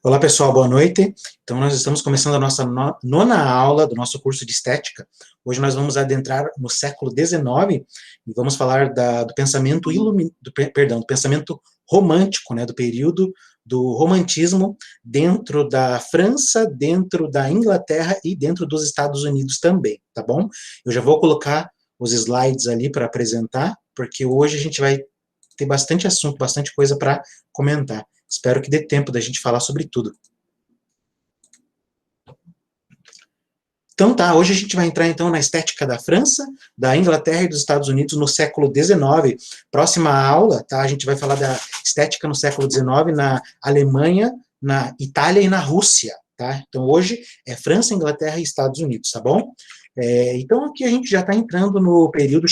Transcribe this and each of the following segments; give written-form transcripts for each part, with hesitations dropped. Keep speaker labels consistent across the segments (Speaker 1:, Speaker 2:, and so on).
Speaker 1: Olá pessoal, boa noite. Então nós estamos começando a nossa nona aula do nosso curso de Estética. Hoje nós vamos adentrar no século XIX e vamos falar do pensamento do pensamento romântico, né, do período do romantismo dentro da França, dentro da Inglaterra e dentro dos Estados Unidos também, tá bom? Eu já vou colocar os slides ali para apresentar, porque hoje a gente vai ter bastante assunto, bastante coisa para comentar. Espero que dê tempo da gente falar sobre tudo. Então tá, hoje a gente vai entrar então na estética da França, da Inglaterra e dos Estados Unidos no século XIX. Próxima aula, tá? A gente vai falar da estética no século XIX na Alemanha, na Itália e na Rússia, tá? Então hoje é França, Inglaterra e Estados Unidos, tá bom? Então aqui a gente já está entrando no período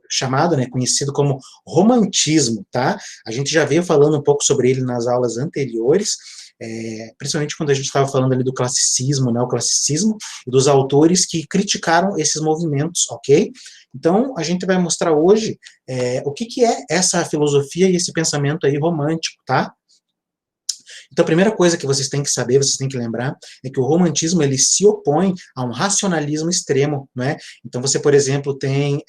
Speaker 1: chamado, né, conhecido como romantismo, tá? A gente já veio falando um pouco sobre ele nas aulas anteriores, principalmente quando a gente estava falando ali do classicismo, né, o classicismo, e dos autores que criticaram esses movimentos, ok? Então, a gente vai mostrar hoje o que é essa filosofia e esse pensamento aí romântico, tá? Então, a primeira coisa que vocês têm que saber, vocês têm que lembrar, é que o romantismo, ele se opõe a um racionalismo extremo, não é? Então, você, por exemplo, tem,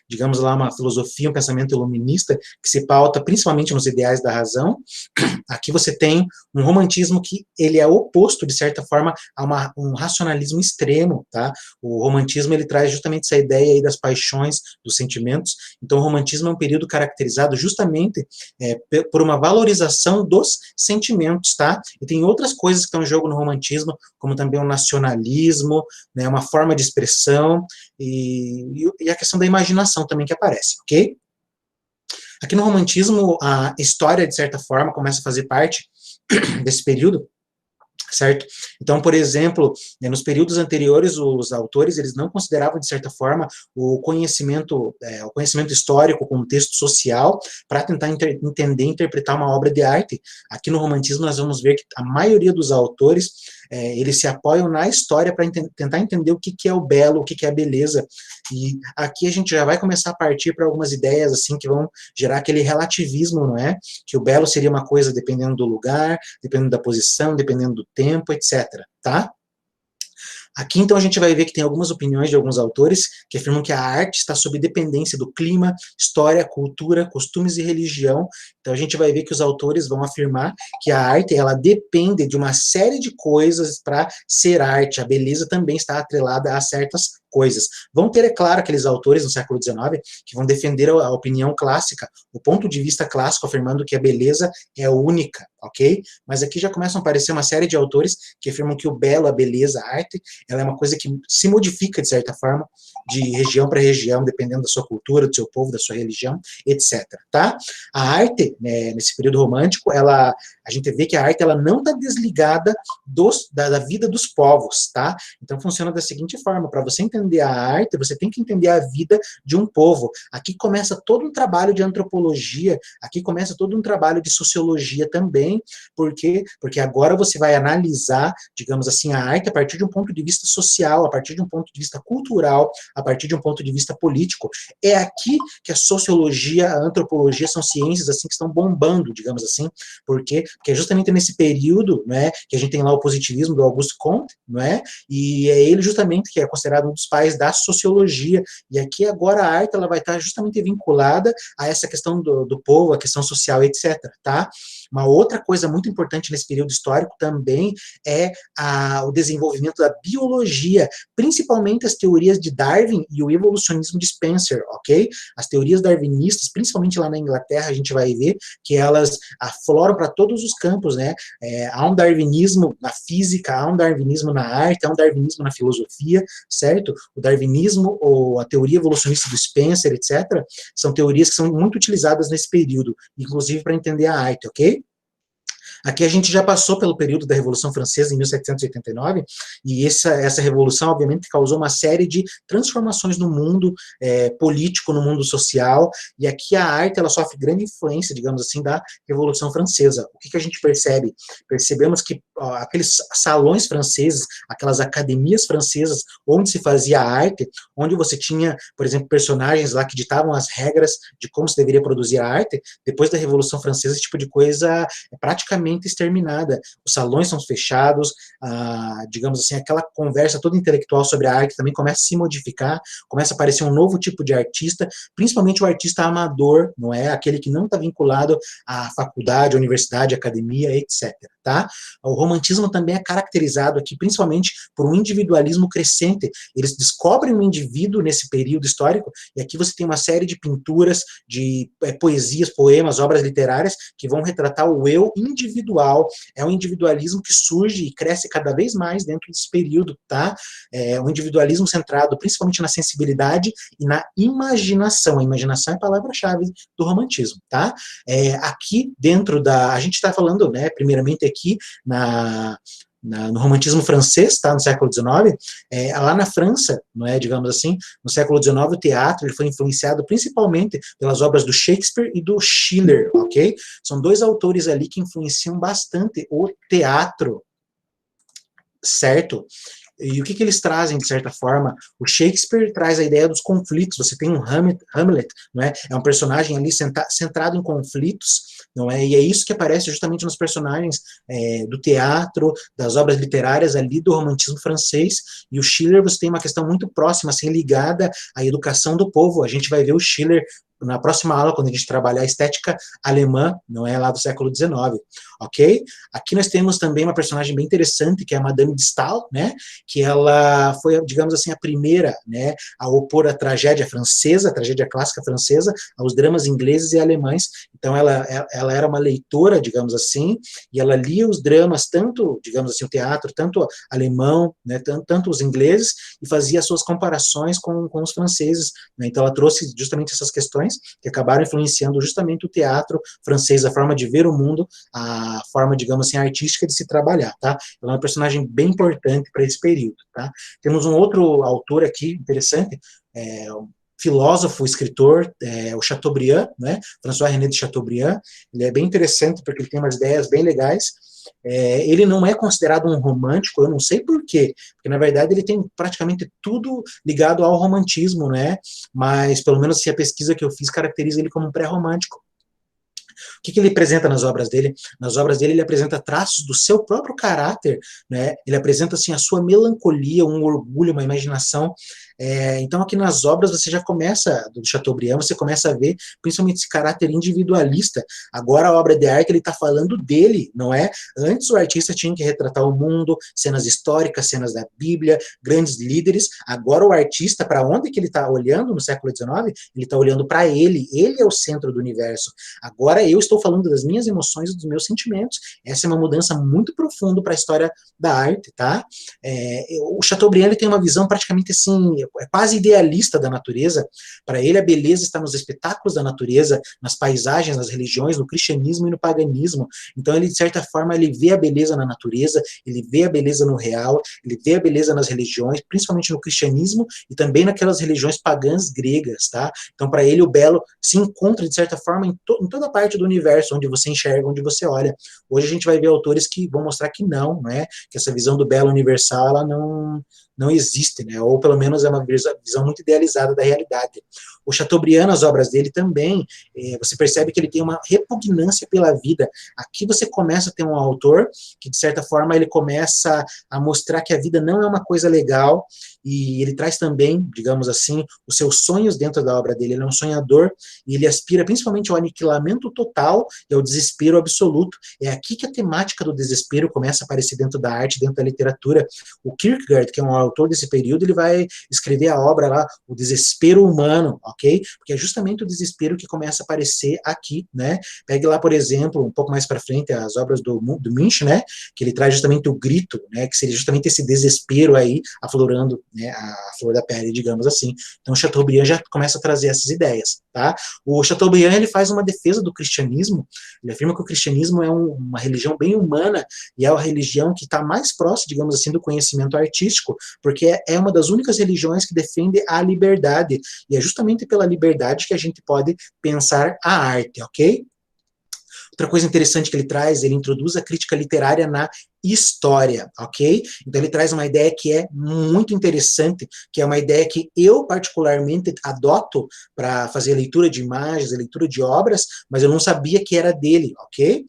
Speaker 1: digamos lá, uma filosofia, um pensamento iluminista, que se pauta principalmente nos ideais da razão. Aqui você tem um romantismo que ele é oposto, de certa forma, a um racionalismo extremo, tá? O romantismo, ele traz justamente essa ideia aí das paixões, dos sentimentos. Então, o romantismo é um período caracterizado justamente por uma valorização dos sentimentos, tá? E tem outras coisas que estão em jogo no romantismo, como também o nacionalismo, né, uma forma de expressão, e a questão da imaginação também que aparece, ok? Aqui no romantismo, a história, de certa forma, começa a fazer parte desse período, certo? Então, por exemplo, nos períodos anteriores, os autores, eles não consideravam, de certa forma, o conhecimento histórico, o contexto social, para tentar entender e interpretar uma obra de arte. Aqui no romantismo, nós vamos ver que a maioria dos autores, eles se apoiam na história para tentar entender o que é o belo, o que é a beleza. E aqui a gente já vai começar a partir para algumas ideias, assim, que vão gerar aquele relativismo, não é? Que o belo seria uma coisa dependendo do lugar, dependendo da posição, dependendo do tempo, etc., tá? Aqui, então, a gente vai ver que tem algumas opiniões de alguns autores que afirmam que a arte está sob dependência do clima, história, cultura, costumes e religião. Então, a gente vai ver que os autores vão afirmar que a arte, ela depende de uma série de coisas para ser arte. A beleza também está atrelada a certas coisas. Vão ter, é claro, aqueles autores no século XIX que vão defender a opinião clássica, o ponto de vista clássico, afirmando que a beleza é única, ok? Mas aqui já começam a aparecer uma série de autores que afirmam que o belo, a beleza, a arte, ela é uma coisa que se modifica, de certa forma, de região para região, dependendo da sua cultura, do seu povo, da sua religião, etc., tá? A arte, né, nesse período romântico, a gente vê que a arte, ela não está desligada da vida dos povos, tá? Então, funciona da seguinte forma, para você entender a arte, você tem que entender a vida de um povo. Aqui começa todo um trabalho de antropologia, aqui começa todo um trabalho de sociologia também, porque agora você vai analisar, digamos assim, a arte a partir de um ponto de vista social, a partir de um ponto de vista cultural, a partir de um ponto de vista político. É aqui que a sociologia, a antropologia são ciências assim que estão bombando, digamos assim, porque é justamente nesse período, né, que a gente tem lá o positivismo do Auguste Comte, não é? E é ele justamente que é considerado um dos pais da sociologia. E aqui agora a arte, ela vai estar justamente vinculada a essa questão do povo, a questão social, etc., tá? Uma outra coisa muito importante nesse período histórico também é o desenvolvimento da biologia, principalmente as teorias de Darwin e o evolucionismo de Spencer, ok? As teorias darwinistas, principalmente lá na Inglaterra, a gente vai ver que elas afloram para todos os campos, né? Há um darwinismo na física, há um darwinismo na arte, há um darwinismo na filosofia, certo? O darwinismo, ou a teoria evolucionista do Spencer, etc., são teorias que são muito utilizadas nesse período, inclusive para entender a arte, ok? Aqui a gente já passou pelo período da Revolução Francesa, em 1789, e essa revolução, obviamente, causou uma série de transformações no mundo político, no mundo social, e aqui a arte, ela sofre grande influência, digamos assim, da Revolução Francesa. O que a gente percebe? Percebemos que aqueles salões franceses, aquelas academias francesas, onde se fazia arte, onde você tinha, por exemplo, personagens lá que ditavam as regras de como se deveria produzir a arte. Depois da Revolução Francesa, esse tipo de coisa é praticamente exterminada. Os salões são fechados, digamos assim, aquela conversa toda intelectual sobre a arte também começa a se modificar, começa a aparecer um novo tipo de artista, principalmente o artista amador, não é? Aquele que não está vinculado à faculdade, à universidade, à academia, etc. Tá? O romantismo também é caracterizado aqui, principalmente por um individualismo crescente. Eles descobrem um indivíduo nesse período histórico, e aqui você tem uma série de pinturas, de poesias, poemas, obras literárias, que vão retratar o eu individual. É um individualismo que surge e cresce cada vez mais dentro desse período, tá? É um individualismo centrado principalmente na sensibilidade e na imaginação. A imaginação é a palavra-chave do romantismo, tá? Aqui dentro a gente está falando, né, primeiramente aqui no romantismo francês, tá, no século XIX, lá na França, não é, digamos assim, no século XIX, o teatro ele foi influenciado principalmente pelas obras do Shakespeare e do Schiller, ok? São dois autores ali que influenciam bastante o teatro, certo? E o que eles trazem, de certa forma? O Shakespeare traz a ideia dos conflitos. Você tem um Hamlet, não é? É um personagem ali centrado em conflitos, não é? E é isso que aparece justamente nos personagens do teatro, das obras literárias ali do romantismo francês. E o Schiller, você tem uma questão muito próxima, assim, ligada à educação do povo. A gente vai ver o Schiller na próxima aula, quando a gente trabalhar a estética alemã, não é, lá do século XIX, ok? Aqui nós temos também uma personagem bem interessante, que é a Madame de Staël, né, que ela foi, digamos assim, a primeira, né, a opor a tragédia francesa, a tragédia clássica francesa, aos dramas ingleses e alemães. Então ela era uma leitora, digamos assim, e ela lia os dramas, tanto, digamos assim, o teatro, tanto alemão, né, tanto os ingleses, e fazia suas comparações com os franceses, né? Então ela trouxe justamente essas questões que acabaram influenciando justamente o teatro francês, a forma de ver o mundo, a forma, digamos assim, artística de se trabalhar, tá? Ela é uma personagem bem importante para esse período, tá? Temos um outro autor aqui, interessante, filósofo, escritor, o Chateaubriand, né? François-René de Chateaubriand. Ele é bem interessante porque ele tem umas ideias bem legais. Ele não é considerado um romântico, eu não sei por quê, porque na verdade ele tem praticamente tudo ligado ao romantismo, né? Mas pelo menos se a pesquisa que eu fiz caracteriza ele como um pré-romântico. O que ele apresenta nas obras dele? Nas obras dele ele apresenta traços do seu próprio caráter, né? Ele apresenta assim a sua melancolia, um orgulho, uma imaginação. Então aqui nas obras você já começa, do Chateaubriand, você começa a ver principalmente esse caráter individualista. Agora a obra de arte ele está falando dele, não é? Antes o artista tinha que retratar o mundo, cenas históricas, cenas da Bíblia, grandes líderes. Agora o artista, para onde que ele está olhando no século XIX? Ele está olhando para ele é o centro do universo. Agora eu estou falando das minhas emoções e dos meus sentimentos. Essa é uma mudança muito profunda para a história da arte, tá? O Chateaubriand ele tem uma visão praticamente assim, quase idealista da natureza. Para ele, a beleza está nos espetáculos da natureza, nas paisagens, nas religiões, no cristianismo e no paganismo. Então, ele, de certa forma, ele vê a beleza na natureza, ele vê a beleza no real, ele vê a beleza nas religiões, principalmente no cristianismo e também naquelas religiões pagãs gregas, tá? Então, para ele, o belo se encontra, de certa forma, em toda parte do universo, onde você enxerga, onde você olha. Hoje a gente vai ver autores que vão mostrar que não, né? Que essa visão do belo universal, ela não existe, né? Ou pelo menos é uma visão muito idealizada da realidade. O Chateaubriand, nas obras dele também, você percebe que ele tem uma repugnância pela vida. Aqui você começa a ter um autor que, de certa forma, ele começa a mostrar que a vida não é uma coisa legal, e ele traz também, digamos assim, os seus sonhos dentro da obra dele. Ele é um sonhador, e ele aspira principalmente ao aniquilamento total e ao desespero absoluto. É aqui que a temática do desespero começa a aparecer dentro da arte, dentro da literatura. O Kierkegaard, que é um autor desse período, ele vai escrever a obra lá, O Desespero Humano, ok? Porque é justamente o desespero que começa a aparecer aqui, né? Pegue lá, por exemplo, um pouco mais para frente, as obras do Munch, né? Que ele traz justamente o grito, né? Que seria justamente esse desespero aí, aflorando, né? A flor da pele, digamos assim. Então, Chateaubriand já começa a trazer essas ideias, tá? O Chateaubriand, ele faz uma defesa do cristianismo, ele afirma que o cristianismo é uma religião bem humana, e é a religião que está mais próxima, digamos assim, do conhecimento artístico, porque é uma das únicas religiões que defende a liberdade, e é justamente pela liberdade que a gente pode pensar a arte, ok? Outra coisa interessante que ele traz, ele introduz a crítica literária na história, ok? Então ele traz uma ideia que é muito interessante, que é uma ideia que eu particularmente adoto para fazer leitura de imagens, leitura de obras, mas eu não sabia que era dele, ok?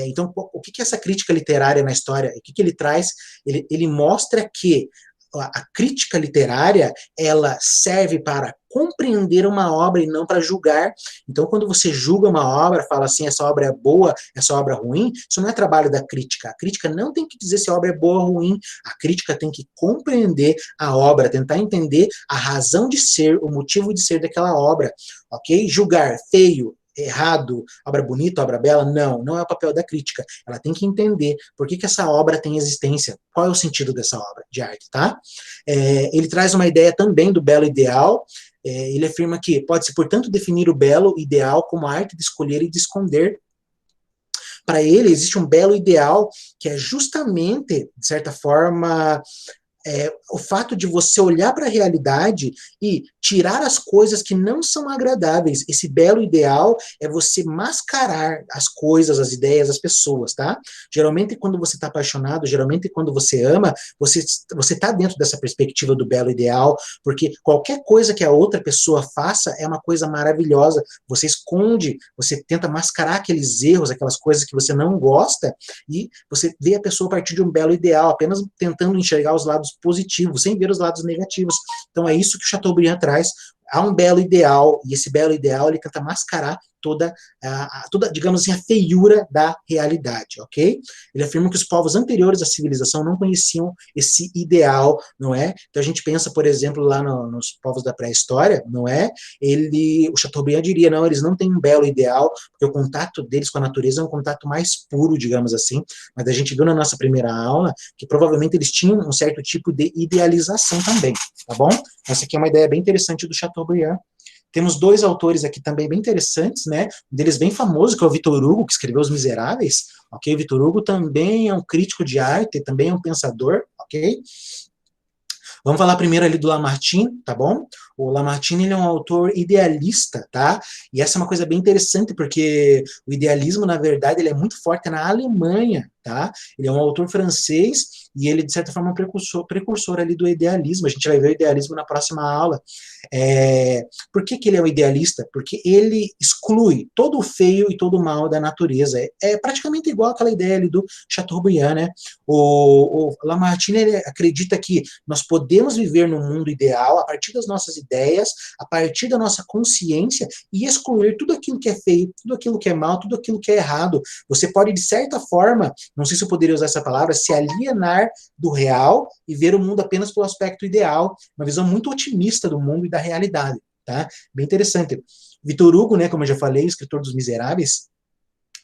Speaker 1: Então, o que é essa crítica literária na história? O que ele traz? Ele mostra que a crítica literária, ela serve para compreender uma obra e não para julgar. Então, quando você julga uma obra, fala assim, essa obra é boa, essa obra é ruim, isso não é trabalho da crítica. A crítica não tem que dizer se a obra é boa ou ruim. A crítica tem que compreender a obra, tentar entender a razão de ser, o motivo de ser daquela obra, ok? Julgar feio, errado, obra bonita, obra bela, não é o papel da crítica. Ela tem que entender por que essa obra tem existência, qual é o sentido dessa obra de arte, tá? Ele traz uma ideia também do belo ideal. Ele afirma que pode-se, portanto, definir o belo ideal como a arte de escolher e de esconder. Para ele, existe um belo ideal que é justamente, de certa forma, o fato de você olhar para a realidade e tirar as coisas que não são agradáveis. Esse belo ideal é você mascarar as coisas, as ideias, as pessoas, tá? Geralmente, quando você está apaixonado, geralmente, quando você ama, você está dentro dessa perspectiva do belo ideal, porque qualquer coisa que a outra pessoa faça é uma coisa maravilhosa. Você esconde, você tenta mascarar aqueles erros, aquelas coisas que você não gosta, e você vê a pessoa a partir de um belo ideal, apenas tentando enxergar os lados positivos, sem ver os lados negativos. Então é isso que o Chateaubriand traz. Há um belo ideal, e esse belo ideal ele tenta mascarar toda, digamos assim, a feiura da realidade, ok? Ele afirma que os povos anteriores à civilização não conheciam esse ideal, não é? Então a gente pensa, por exemplo, lá nos povos da pré-história, não é? O Chateaubriand diria, não, eles não têm um belo ideal, porque o contato deles com a natureza é um contato mais puro, digamos assim, mas a gente viu na nossa primeira aula que provavelmente eles tinham um certo tipo de idealização também, tá bom? Essa aqui é uma ideia bem interessante do Chateaubriand. Temos dois autores aqui também bem interessantes, né? Um deles bem famoso, que é o Victor Hugo, que escreveu Os Miseráveis, ok? Victor Hugo também é um crítico de arte, também é um pensador, ok? Vamos falar primeiro ali do Lamartine, tá bom? O Lamartine, ele é um autor idealista, tá? E essa é uma coisa bem interessante, porque o idealismo, na verdade, ele é muito forte na Alemanha, tá? Ele é um autor francês e ele, de certa forma, é um precursor ali do idealismo. A gente vai ver o idealismo na próxima aula. Por que ele é um idealista? Porque ele exclui todo o feio e todo o mal da natureza. É praticamente igual aquela ideia ali do Chateaubriand, né? O Lamartine, ele acredita que nós podemos viver num mundo ideal a partir das nossas ideias, a partir da nossa consciência e excluir tudo aquilo que é feio, tudo aquilo que é mal, tudo aquilo que é errado. Você pode, de certa forma, não sei se eu poderia usar essa palavra, se alienar do real e ver o mundo apenas pelo aspecto ideal, uma visão muito otimista do mundo e da realidade, tá? Bem interessante. Victor Hugo, né, como eu já falei, escritor dos Miseráveis,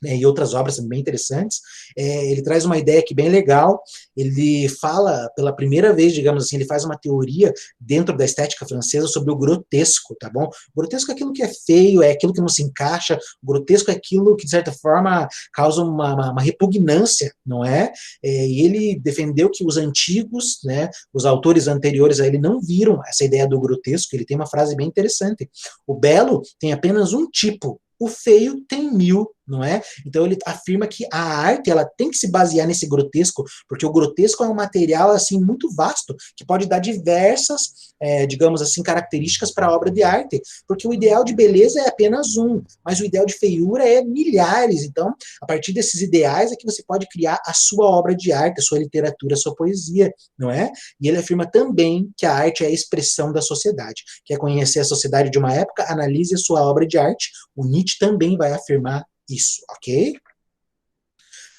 Speaker 1: né, e outras obras bem interessantes, ele traz uma ideia aqui bem legal. Ele fala, pela primeira vez, digamos assim, ele faz uma teoria dentro da estética francesa sobre o grotesco, tá bom? O grotesco é aquilo que é feio, é aquilo que não se encaixa, o grotesco é aquilo que, de certa forma, causa uma repugnância, não é? E ele defendeu que os antigos, né, os autores anteriores a ele não viram essa ideia do grotesco. Ele tem uma frase bem interessante: o belo tem apenas um tipo, o feio tem 1000, não é? Então ele afirma que a arte, ela tem que se basear nesse grotesco, porque o grotesco é um material assim muito vasto, que pode dar diversas, digamos assim, características para a obra de arte, porque o ideal de beleza é apenas um, mas o ideal de feiura é milhares. Então, a partir desses ideais é que você pode criar a sua obra de arte, a sua literatura, a sua poesia, não é? E ele afirma também que a arte é a expressão da sociedade. Quer conhecer a sociedade de uma época? Analise a sua obra de arte. O Nietzsche também vai afirmar isso, ok?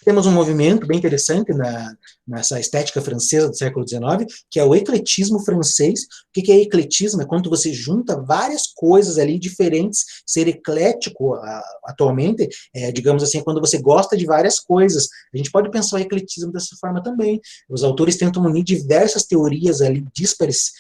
Speaker 1: Temos um movimento bem interessante nessa estética francesa do século XIX, que é o ecletismo francês. O que é ecletismo? É quando você junta várias coisas ali diferentes. Ser eclético, atualmente, digamos assim, é quando você gosta de várias coisas. A gente pode pensar o ecletismo dessa forma também. Os autores tentam unir diversas teorias ali díspares,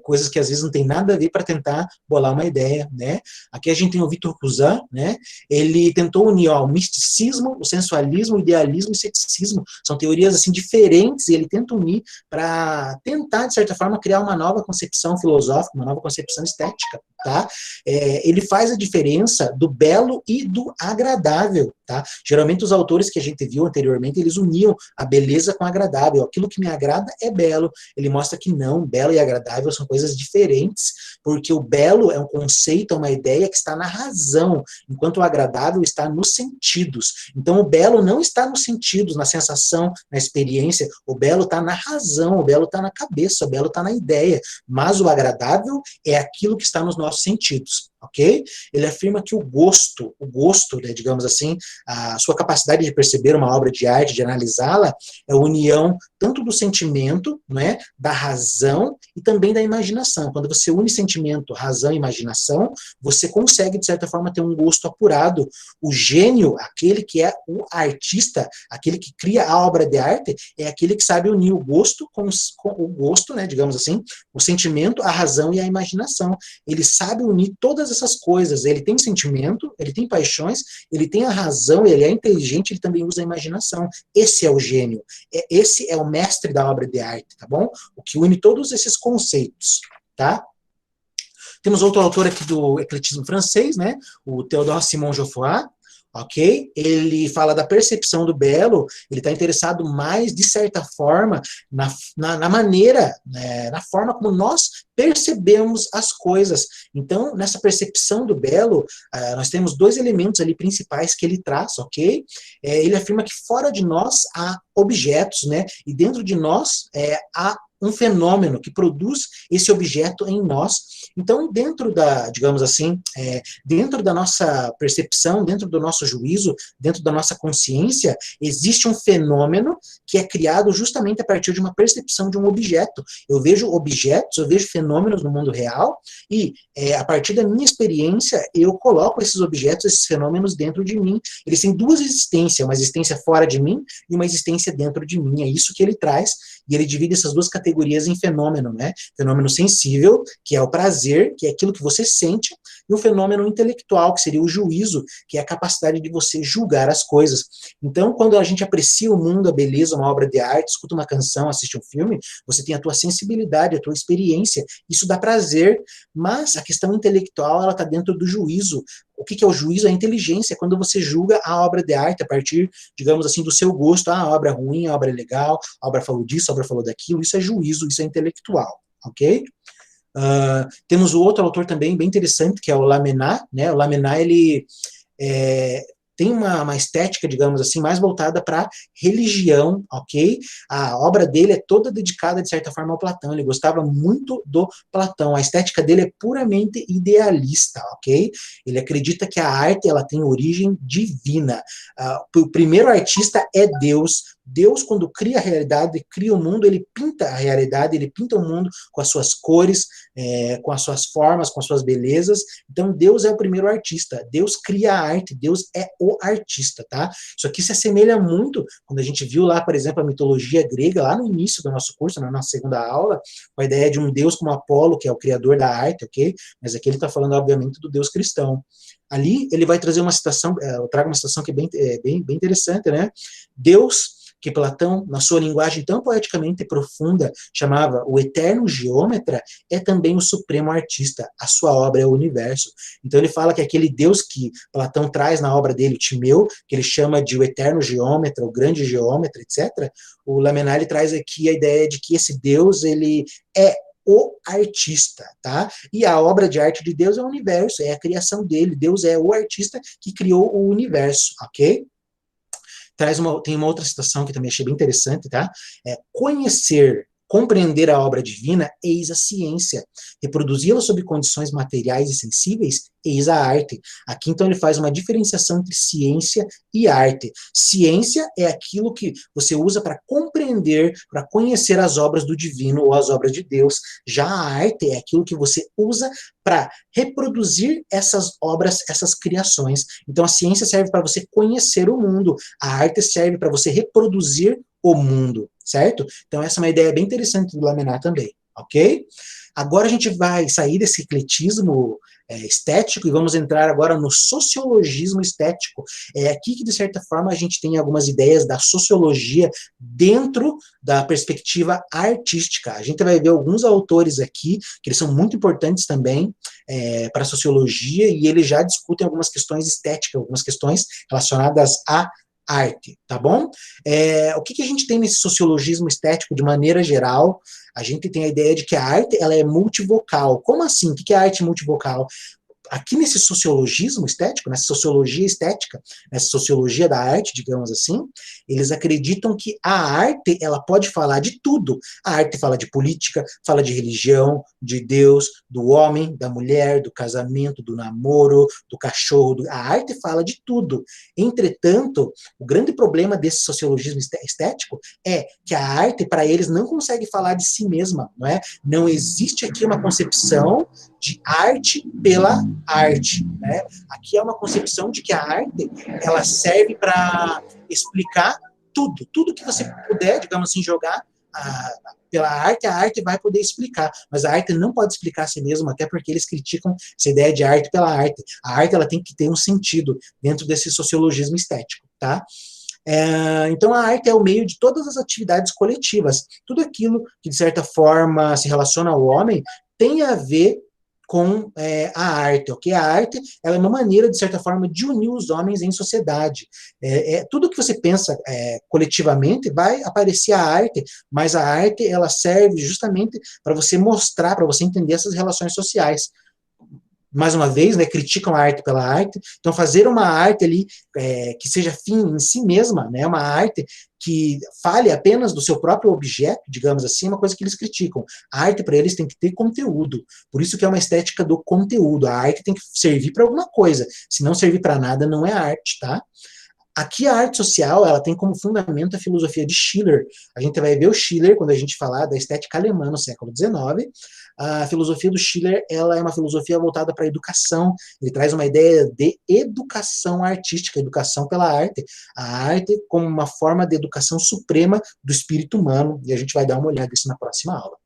Speaker 1: coisas que às vezes não tem nada a ver, para tentar bolar uma ideia, né? Aqui a gente tem o Victor Cousin, né? Ele tentou unir o misticismo, o sensualismo, o idealismo realismo e ceticismo são teorias assim diferentes, e ele tenta unir para tentar, de certa forma, criar uma nova concepção filosófica, uma nova concepção estética, tá? Ele faz a diferença do belo e do agradável, tá? Geralmente os autores que a gente viu anteriormente, eles uniam a beleza com o agradável. Aquilo que me agrada é belo. Ele mostra que não, belo e agradável são coisas diferentes, porque o belo é um conceito, é uma ideia que está na razão, enquanto o agradável está nos sentidos. Então o belo não está nos sentidos, na sensação, na experiência, o belo está na razão, o belo está na cabeça, o belo está na ideia, mas o agradável é aquilo que está nos nossos sentidos, ok? Ele afirma que o gosto, né, digamos assim, a sua capacidade de perceber uma obra de arte, de analisá-la, é a união tanto do sentimento, né, da razão e também da imaginação. Quando você une sentimento, razão e imaginação, você consegue, de certa forma, ter um gosto apurado. O gênio, aquele que é o artista, aquele que cria a obra de arte, é aquele que sabe unir o gosto com o gosto, né, digamos assim, o sentimento, a razão e a imaginação. Ele sabe unir todas essas coisas. Ele tem sentimento, ele tem paixões, ele tem a razão, ele é inteligente, ele também usa a imaginação. Esse é o gênio. Esse é o mestre da obra de arte, tá bom? O que une todos esses conceitos, tá? Temos outro autor aqui do ecletismo francês, né? O Théodore Simon Geoffroy, ok? Ele fala da percepção do belo, ele está interessado mais, de certa forma, na maneira, né, na forma como nós percebemos as coisas. Então, nessa percepção do belo, nós temos dois elementos ali principais que ele traz, ok? Ele afirma que fora de nós há objetos, né? E dentro de nós há um fenômeno que produz esse objeto em nós. Então, dentro da, digamos assim, dentro da nossa percepção, dentro do nosso juízo, dentro da nossa consciência, existe um fenômeno que é criado justamente a partir de uma percepção de um objeto. Eu vejo objetos, eu vejo fenômenos no mundo real, e a partir da minha experiência, eu coloco esses objetos, esses fenômenos dentro de mim. Eles têm duas existências, uma existência fora de mim e uma existência dentro de mim. É isso que ele traz, e ele divide essas duas categorias em fenômeno, né? Fenômeno sensível, que é o prazer, que é aquilo que você sente, e o fenômeno intelectual, que seria o juízo, que é a capacidade de você julgar as coisas. Então, quando a gente aprecia o mundo, a beleza, uma obra de arte, escuta uma canção, assiste um filme, você tem a tua sensibilidade, a tua experiência, isso dá prazer, mas a questão intelectual, ela está dentro do juízo. O que é o juízo? A inteligência, é quando você julga a obra de arte a partir, digamos assim, do seu gosto. A obra é ruim, a obra é legal, a obra falou disso, a obra falou daquilo. Isso é juízo, isso é intelectual, ok? Temos o outro autor também bem interessante, que é o Lamennais, né? O Lamennais, ele tem uma estética, digamos assim, mais voltada para religião, ok? A obra dele é toda dedicada, de certa forma, ao Platão. Ele gostava muito do Platão. A estética dele é puramente idealista, ok? Ele acredita que a arte, ela tem origem divina. O primeiro artista é Deus. Deus, quando cria a realidade, cria o mundo, ele pinta a realidade, ele pinta o mundo com as suas cores, com as suas formas, com as suas belezas. Então, Deus é o primeiro artista. Deus cria a arte, Deus é o artista, tá? Isso aqui se assemelha muito, quando a gente viu lá, por exemplo, a mitologia grega, lá no início do nosso curso, na nossa segunda aula, com a ideia de um Deus como Apolo, que é o criador da arte, ok? Mas aqui ele está falando, obviamente, do Deus cristão. Ali, ele vai trazer uma citação, eu trago uma citação que é bem interessante, né? Deus, que Platão, na sua linguagem tão poeticamente profunda, chamava o eterno geômetra, é também o supremo artista. A sua obra é o universo. Então ele fala que aquele Deus que Platão traz na obra dele, o Timeu, que ele chama de o eterno geômetra, o grande geômetra, etc., o Lamennais traz aqui a ideia de que esse Deus, ele é o artista, tá? E a obra de arte de Deus é o universo, é a criação dele. Deus é o artista que criou o universo, ok? Tem uma outra citação que também achei bem interessante, tá? Conhecer, compreender a obra divina, eis a ciência. Reproduzi-la sob condições materiais e sensíveis, eis a arte. Aqui, então, ele faz uma diferenciação entre ciência e arte. Ciência é aquilo que você usa para compreender, para conhecer as obras do divino ou as obras de Deus. Já a arte é aquilo que você usa para reproduzir essas obras, essas criações. Então, a ciência serve para você conhecer o mundo. A arte serve para você reproduzir o mundo, certo? Então, essa é uma ideia bem interessante do Lamennais também, ok? Agora a gente vai sair desse ecletismo estético e vamos entrar agora no sociologismo estético. É aqui que, de certa forma, a gente tem algumas ideias da sociologia dentro da perspectiva artística. A gente vai ver alguns autores aqui, que eles são muito importantes também para a sociologia, e eles já discutem algumas questões estéticas, algumas questões relacionadas à arte, tá bom? O que a gente tem nesse sociologismo estético de maneira geral? A gente tem a ideia de que a arte ela é multivocal. Como assim? O que é arte multivocal? Aqui nesse sociologismo estético, nessa sociologia estética, nessa sociologia da arte, digamos assim, eles acreditam que a arte, ela pode falar de tudo. A arte fala de política, fala de religião, de Deus, do homem, da mulher, do casamento, do namoro, do cachorro. A arte fala de tudo. Entretanto, o grande problema desse sociologismo estético é que a arte, para eles, não consegue falar de si mesma, não é? Não existe aqui uma concepção de arte pela arte, né? Aqui é uma concepção de que a arte ela serve para explicar tudo que você puder, digamos assim, jogar pela arte, a arte vai poder explicar, mas a arte não pode explicar a si mesma, até porque eles criticam essa ideia de arte pela arte. A arte ela tem que ter um sentido dentro desse sociologismo estético, tá? Então, a arte é o meio de todas as atividades coletivas. Tudo aquilo que, de certa forma, se relaciona ao homem tem a ver com a arte, ok? A arte ela é uma maneira, de certa forma, de unir os homens em sociedade. Tudo que você pensa coletivamente vai aparecer a arte, mas a arte ela serve justamente para você mostrar, para você entender essas relações sociais. Mais uma vez, né, criticam a arte pela arte, então fazer uma arte ali que seja fim em si mesma, né, uma arte que fale apenas do seu próprio objeto, digamos assim, é uma coisa que eles criticam. A arte para eles tem que ter conteúdo, por isso que é uma estética do conteúdo. A arte tem que servir para alguma coisa, se não servir para nada, não é arte, tá? Aqui a arte social, ela tem como fundamento a filosofia de Schiller. A gente vai ver o Schiller quando a gente falar da estética alemã no século XIX. A filosofia do Schiller, ela é uma filosofia voltada para a educação. Ele traz uma ideia de educação artística, educação pela arte. A arte como uma forma de educação suprema do espírito humano. E a gente vai dar uma olhada nisso na próxima aula.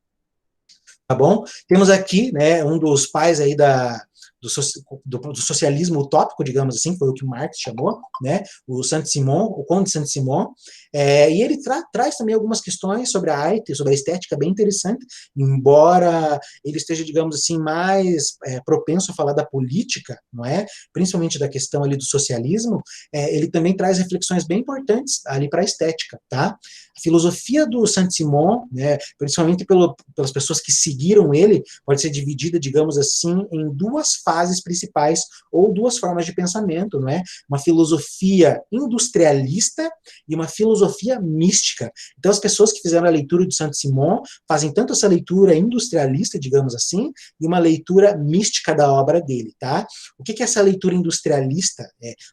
Speaker 1: Tá bom? Temos aqui, né, um dos pais aí do socialismo utópico, digamos assim, foi o que Marx chamou, né, o Saint-Simon, o Conde Saint-Simon, e ele traz também algumas questões sobre a arte, sobre a estética bem interessante, embora ele esteja, digamos assim, mais propenso a falar da política, não é? Principalmente da questão ali do socialismo, ele também traz reflexões bem importantes ali para a estética, tá? A filosofia do Saint-Simon, né, principalmente pelas pessoas que seguiram ele, pode ser dividida, digamos assim, em duas fases principais, ou duas formas de pensamento, não é? Uma filosofia industrialista e uma filosofia mística. Então, as pessoas que fizeram a leitura de Saint-Simon fazem tanto essa leitura industrialista, digamos assim, e uma leitura mística da obra dele, tá? O que é essa leitura industrialista?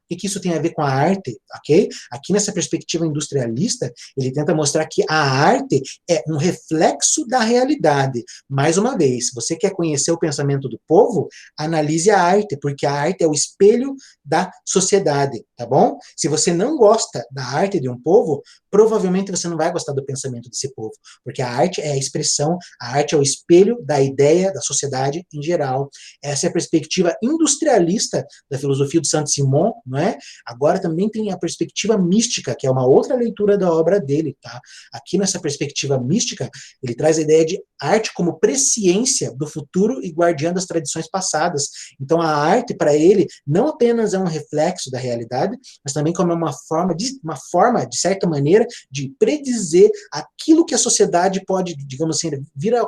Speaker 1: O que isso tem a ver com a arte, ok? Aqui nessa perspectiva industrialista, ele tenta mostrar que a arte é um reflexo da realidade. Mais uma vez, se você quer conhecer o pensamento do povo, analise a arte, porque a arte é o espelho da sociedade, tá bom? Se você não gosta da arte de um povo, provavelmente você não vai gostar do pensamento desse povo, porque a arte é a expressão, a arte é o espelho da ideia da sociedade em geral. Essa é a perspectiva industrialista da filosofia do Saint-Simon, não é? Agora também tem a perspectiva mística, que é uma outra leitura da obra dele, tá? Aqui nessa perspectiva mística, ele traz a ideia de arte como presciência do futuro e guardiã das tradições passadas. Então a arte para ele não apenas é um reflexo da realidade, mas também como uma forma de certa maneira de predizer aquilo que a sociedade pode, digamos assim, vir a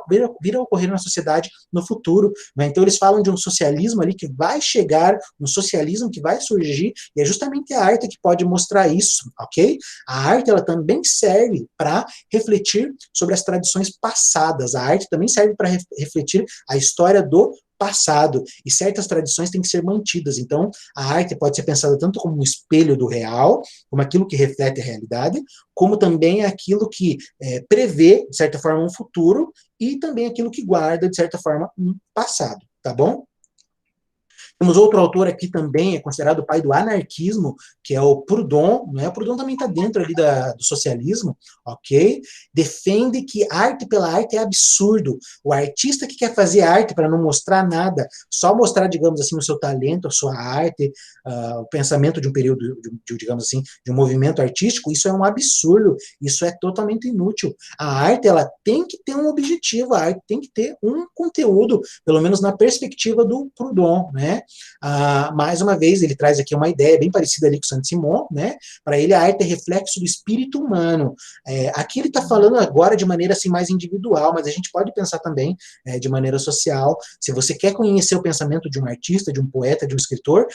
Speaker 1: ocorrer na sociedade no futuro, né? Então eles falam de um socialismo ali que vai chegar, um socialismo que vai surgir, e é justamente a arte que pode mostrar isso, ok? A arte ela também serve para refletir sobre as tradições passadas. A arte também serve para refletir a história do passado, e certas tradições têm que ser mantidas. Então, a arte pode ser pensada tanto como um espelho do real, como aquilo que reflete a realidade, como também aquilo que prevê, de certa forma, um futuro, e também aquilo que guarda, de certa forma, um passado, tá bom? Temos outro autor aqui também, é considerado o pai do anarquismo, que é o Proudhon, né? O Proudhon também está dentro ali do socialismo, ok? Defende que arte pela arte é absurdo. O artista que quer fazer arte para não mostrar nada, só mostrar, digamos assim, o seu talento, a sua arte, o pensamento de um período, digamos assim, de um movimento artístico, isso é um absurdo, isso é totalmente inútil. A arte, ela tem que ter um objetivo, a arte tem que ter um conteúdo, pelo menos na perspectiva do Proudhon, né? Mais uma vez, ele traz aqui uma ideia bem parecida ali com Saint-Simon, né? Para ele, a arte é reflexo do espírito humano. Aqui ele está falando agora de maneira assim mais individual, mas a gente pode pensar também de maneira social. Se você quer conhecer o pensamento de um artista, de um poeta, de um escritor,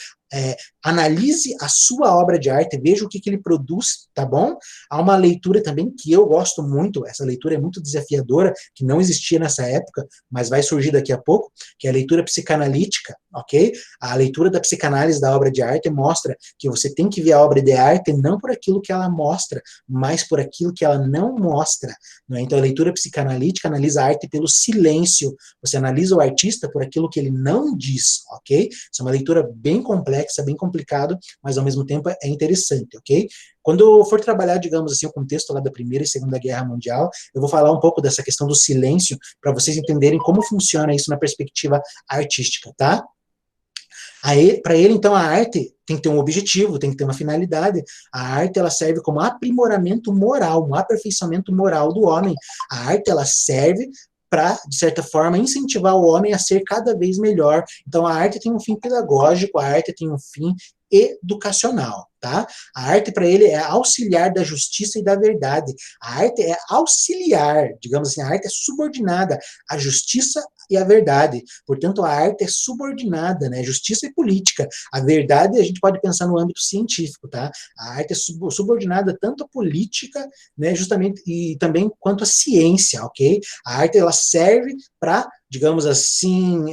Speaker 1: analise a sua obra de arte, veja o que ele produz, tá bom? Há uma leitura também que eu gosto muito, essa leitura é muito desafiadora, que não existia nessa época, mas vai surgir daqui a pouco, que é a leitura psicanalítica, ok? A leitura da psicanálise da obra de arte mostra que você tem que ver a obra de arte não por aquilo que ela mostra, mas por aquilo que ela não mostra, né? Então a leitura psicanalítica analisa a arte pelo silêncio, você analisa o artista por aquilo que ele não diz, ok? Isso é uma leitura bem complexa, bem complicado, mas ao mesmo tempo é interessante, ok? Quando eu for trabalhar, digamos assim, o contexto lá da Primeira e Segunda Guerra Mundial, eu vou falar um pouco dessa questão do silêncio, para vocês entenderem como funciona isso na perspectiva artística, tá? Para ele, então, a arte tem que ter um objetivo, tem que ter uma finalidade. A arte, ela serve como aprimoramento moral, um aperfeiçoamento moral do homem. A arte, ela serve para, de certa forma, incentivar o homem a ser cada vez melhor. Então, a arte tem um fim pedagógico, a arte tem um fim educacional, tá? A arte para ele é auxiliar da justiça e da verdade. A arte é auxiliar, digamos assim, a arte é subordinada à justiça e à verdade. Portanto, a arte é subordinada, né? Justiça e política. A verdade a gente pode pensar no âmbito científico, tá? A arte é subordinada tanto à política, né, justamente, e também quanto à ciência, ok? A arte, ela serve para, digamos assim,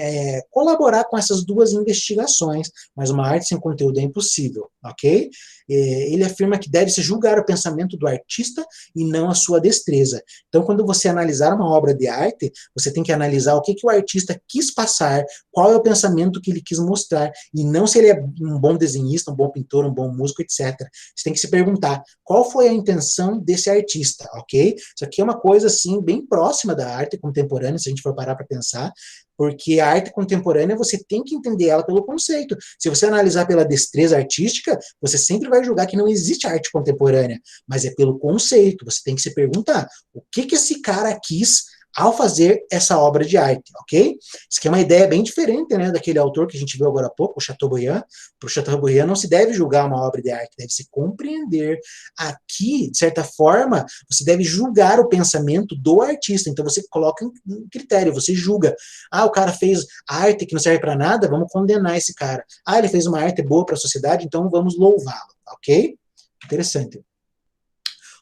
Speaker 1: colaborar com essas duas investigações, mas uma arte sem conteúdo é impossível, ok? Ele afirma que deve-se julgar o pensamento do artista e não a sua destreza. Então, quando você analisar uma obra de arte, você tem que analisar o que o artista quis passar, qual é o pensamento que ele quis mostrar, e não se ele é um bom desenhista, um bom pintor, um bom músico, etc. Você tem que se perguntar qual foi a intenção desse artista, ok? Isso aqui é uma coisa, assim, bem próxima da arte contemporânea, se a gente for parar para pensar, porque a arte contemporânea, você tem que entender ela pelo conceito. Se você analisar pela destreza artística, você sempre vai julgar que não existe arte contemporânea, mas é pelo conceito. Você tem que se perguntar, o que esse cara quis ao fazer essa obra de arte, ok? Isso aqui é uma ideia bem diferente, né, daquele autor que a gente viu agora há pouco, o Chateaubriand. Para o Chateaubriand não se deve julgar uma obra de arte, deve se compreender. Aqui, de certa forma, você deve julgar o pensamento do artista, então você coloca um critério, você julga. O cara fez arte que não serve para nada, vamos condenar esse cara. Ele fez uma arte boa para a sociedade, então vamos louvá-lo, ok? Interessante.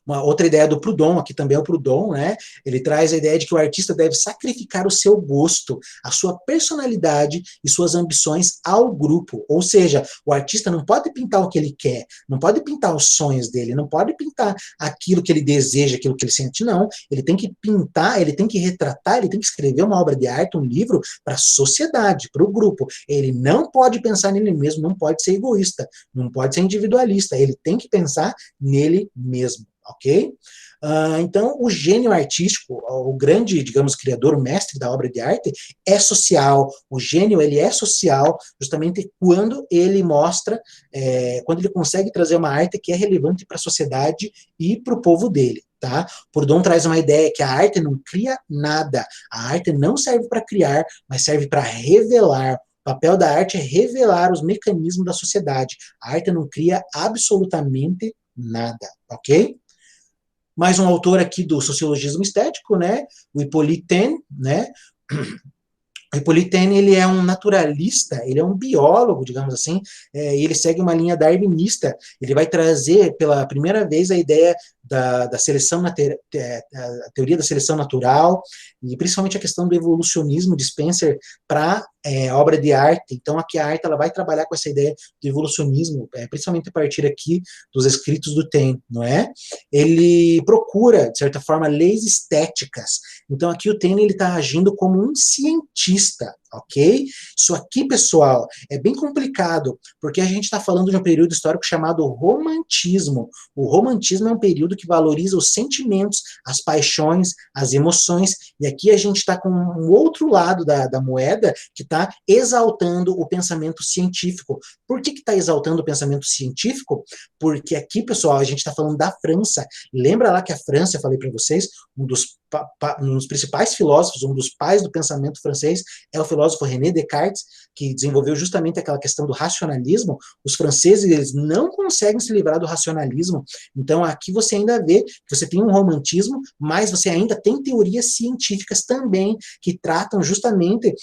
Speaker 1: Uma outra ideia do Proudhon, aqui também é o Proudhon, né? Ele traz a ideia de que o artista deve sacrificar o seu gosto, a sua personalidade e suas ambições ao grupo. Ou seja, o artista não pode pintar o que ele quer, não pode pintar os sonhos dele, não pode pintar aquilo que ele deseja, aquilo que ele sente, não. Ele tem que pintar, ele tem que retratar, ele tem que escrever uma obra de arte, um livro para a sociedade, para o grupo. Ele não pode pensar nele mesmo, não pode ser egoísta, não pode ser individualista, ele tem que pensar nele mesmo. Ok? Então, o gênio artístico, o grande, digamos, criador, o mestre da obra de arte, é social. O gênio, ele é social justamente quando ele mostra, quando ele consegue trazer uma arte que é relevante para a sociedade e para o povo dele. Tá? Proudhon traz uma ideia que a arte não cria nada. A arte não serve para criar, mas serve para revelar. O papel da arte é revelar os mecanismos da sociedade. A arte não cria absolutamente nada, ok? Mais um autor aqui do sociologismo estético, né? O Hippolyte Taine, né? O Hippolyte Taine, ele é um naturalista, ele é um biólogo, digamos assim, e ele segue uma linha darwinista. Ele vai trazer pela primeira vez a ideia da seleção, a teoria da seleção natural, e principalmente a questão do evolucionismo de Spencer para a obra de arte. Então, aqui a arte ela vai trabalhar com essa ideia do evolucionismo, principalmente a partir aqui dos escritos do Taine, não é? Ele procura, de certa forma, leis estéticas. Então, aqui o Taine está agindo como um cientista, ok? Isso aqui, pessoal, é bem complicado, porque a gente está falando de um período histórico chamado romantismo. O romantismo é um período que valoriza os sentimentos, as paixões, as emoções, e aqui a gente está com um outro lado da moeda, que está exaltando o pensamento científico. Por que está exaltando o pensamento científico? Porque aqui, pessoal, a gente está falando da França. Lembra lá que a França, eu falei para vocês, um dos principais filósofos, um dos pais do pensamento francês, é o filósofo René Descartes, que desenvolveu justamente aquela questão do racionalismo. Os franceses, eles não conseguem se livrar do racionalismo. Então, aqui você ainda vê que você tem um romantismo, mas você ainda tem teorias científicas também, que tratam justamente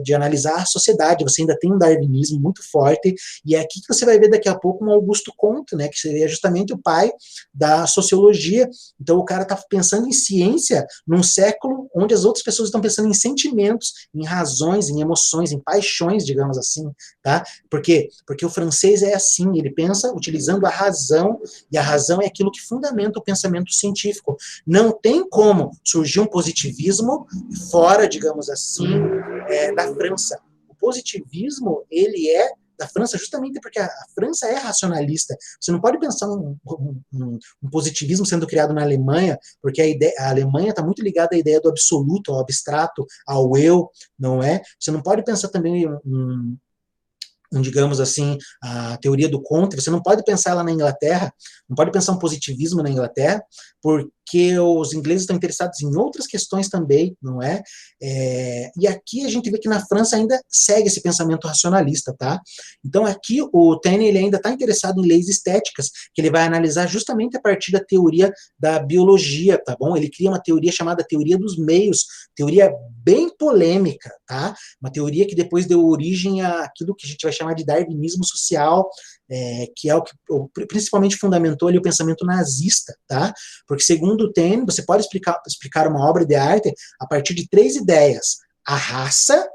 Speaker 1: de analisar a sociedade. Você ainda tem um darwinismo muito forte, e é aqui que você vai ver daqui a pouco um Augusto Comte, né, que seria justamente o pai da sociologia. Então, o cara está pensando em ciência num século onde as outras pessoas estão pensando em sentimentos, em razões, em emoções, em paixões, digamos assim, tá? Por quê? Porque o francês é assim, ele pensa utilizando a razão, e a razão é aquilo que fundamenta o pensamento científico. Não tem como surgir um positivismo fora, digamos assim, da França. O positivismo, ele é da França, justamente porque a França é racionalista. Você não pode pensar um positivismo sendo criado na Alemanha, porque a Alemanha está muito ligada à ideia do absoluto, ao abstrato, ao eu, não é? Você não pode pensar também digamos assim, a teoria do Comte, você não pode pensar ela na Inglaterra, não pode pensar um positivismo na Inglaterra, porque os ingleses estão interessados em outras questões também, não é? E aqui a gente vê que na França ainda segue esse pensamento racionalista, tá? Então aqui o Taine, ele ainda está interessado em leis estéticas, que ele vai analisar justamente a partir da teoria da biologia, tá bom? Ele cria uma teoria chamada teoria dos meios, teoria bem polêmica, tá? Uma teoria que depois deu origem àquilo que a gente vai chamar de darwinismo social, que é o que principalmente fundamentou ali o pensamento nazista, tá? Porque segundo o Taine, você pode explicar uma obra de arte a partir de 3 ideias: a raça,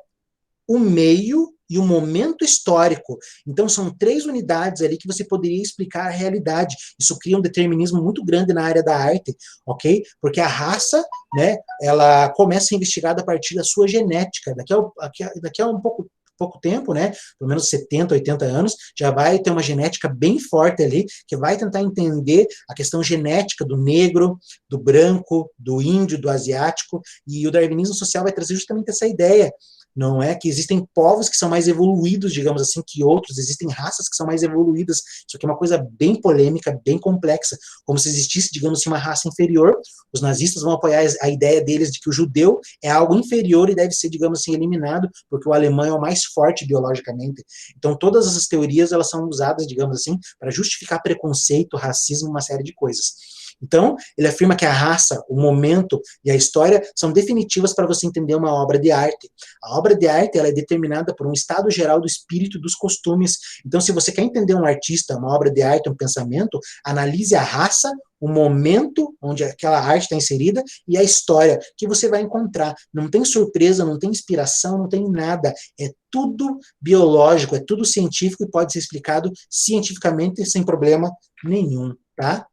Speaker 1: o meio e o momento histórico. Então, são 3 unidades ali que você poderia explicar a realidade. Isso cria um determinismo muito grande na área da arte, ok? Porque a raça, né, ela começa a ser investigada a partir da sua genética. Daqui a um pouco tempo, né, pelo menos 70, 80 anos, já vai ter uma genética bem forte ali, que vai tentar entender a questão genética do negro, do branco, do índio, do asiático, e o darwinismo social vai trazer justamente essa ideia, não é? Que existem povos que são mais evoluídos, digamos assim, que outros, existem raças que são mais evoluídas. Isso aqui é uma coisa bem polêmica, bem complexa, como se existisse, digamos assim, uma raça inferior. Os nazistas vão apoiar a ideia deles de que o judeu é algo inferior e deve ser, digamos assim, eliminado, porque o alemão é o mais forte biologicamente. Então, todas essas teorias, elas são usadas, digamos assim, para justificar preconceito, racismo, uma série de coisas. Então, ele afirma que a raça, o momento e a história são definitivas para você entender uma obra de arte. A obra de arte, ela é determinada por um estado geral do espírito e dos costumes. Então, se você quer entender um artista, uma obra de arte, um pensamento, analise a raça, o momento onde aquela arte está inserida e a história que você vai encontrar. Não tem surpresa, não tem inspiração, não tem nada. É tudo biológico, é tudo científico e pode ser explicado cientificamente sem problema nenhum, tá?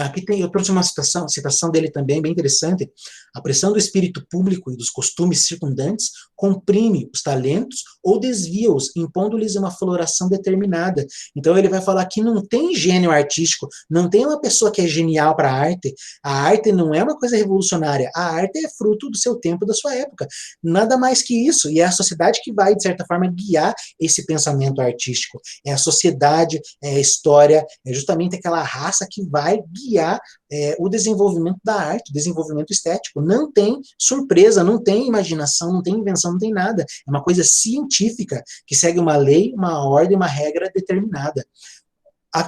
Speaker 1: Aqui eu trouxe uma citação dele também, bem interessante. A pressão do espírito público e dos costumes circundantes comprime os talentos ou desvia-os, impondo-lhes uma floração determinada. Então ele vai falar que não tem gênio artístico, não tem uma pessoa que é genial para a arte. A arte não é uma coisa revolucionária, a arte é fruto do seu tempo, da sua época. Nada mais que isso, e é a sociedade que vai, de certa forma, guiar esse pensamento artístico. É a sociedade, é a história, é justamente aquela raça que vai guiar o desenvolvimento da arte, o desenvolvimento estético. Não tem surpresa, não tem imaginação, não tem invenção, não tem nada. É uma coisa científica, que segue uma lei, uma ordem, uma regra determinada.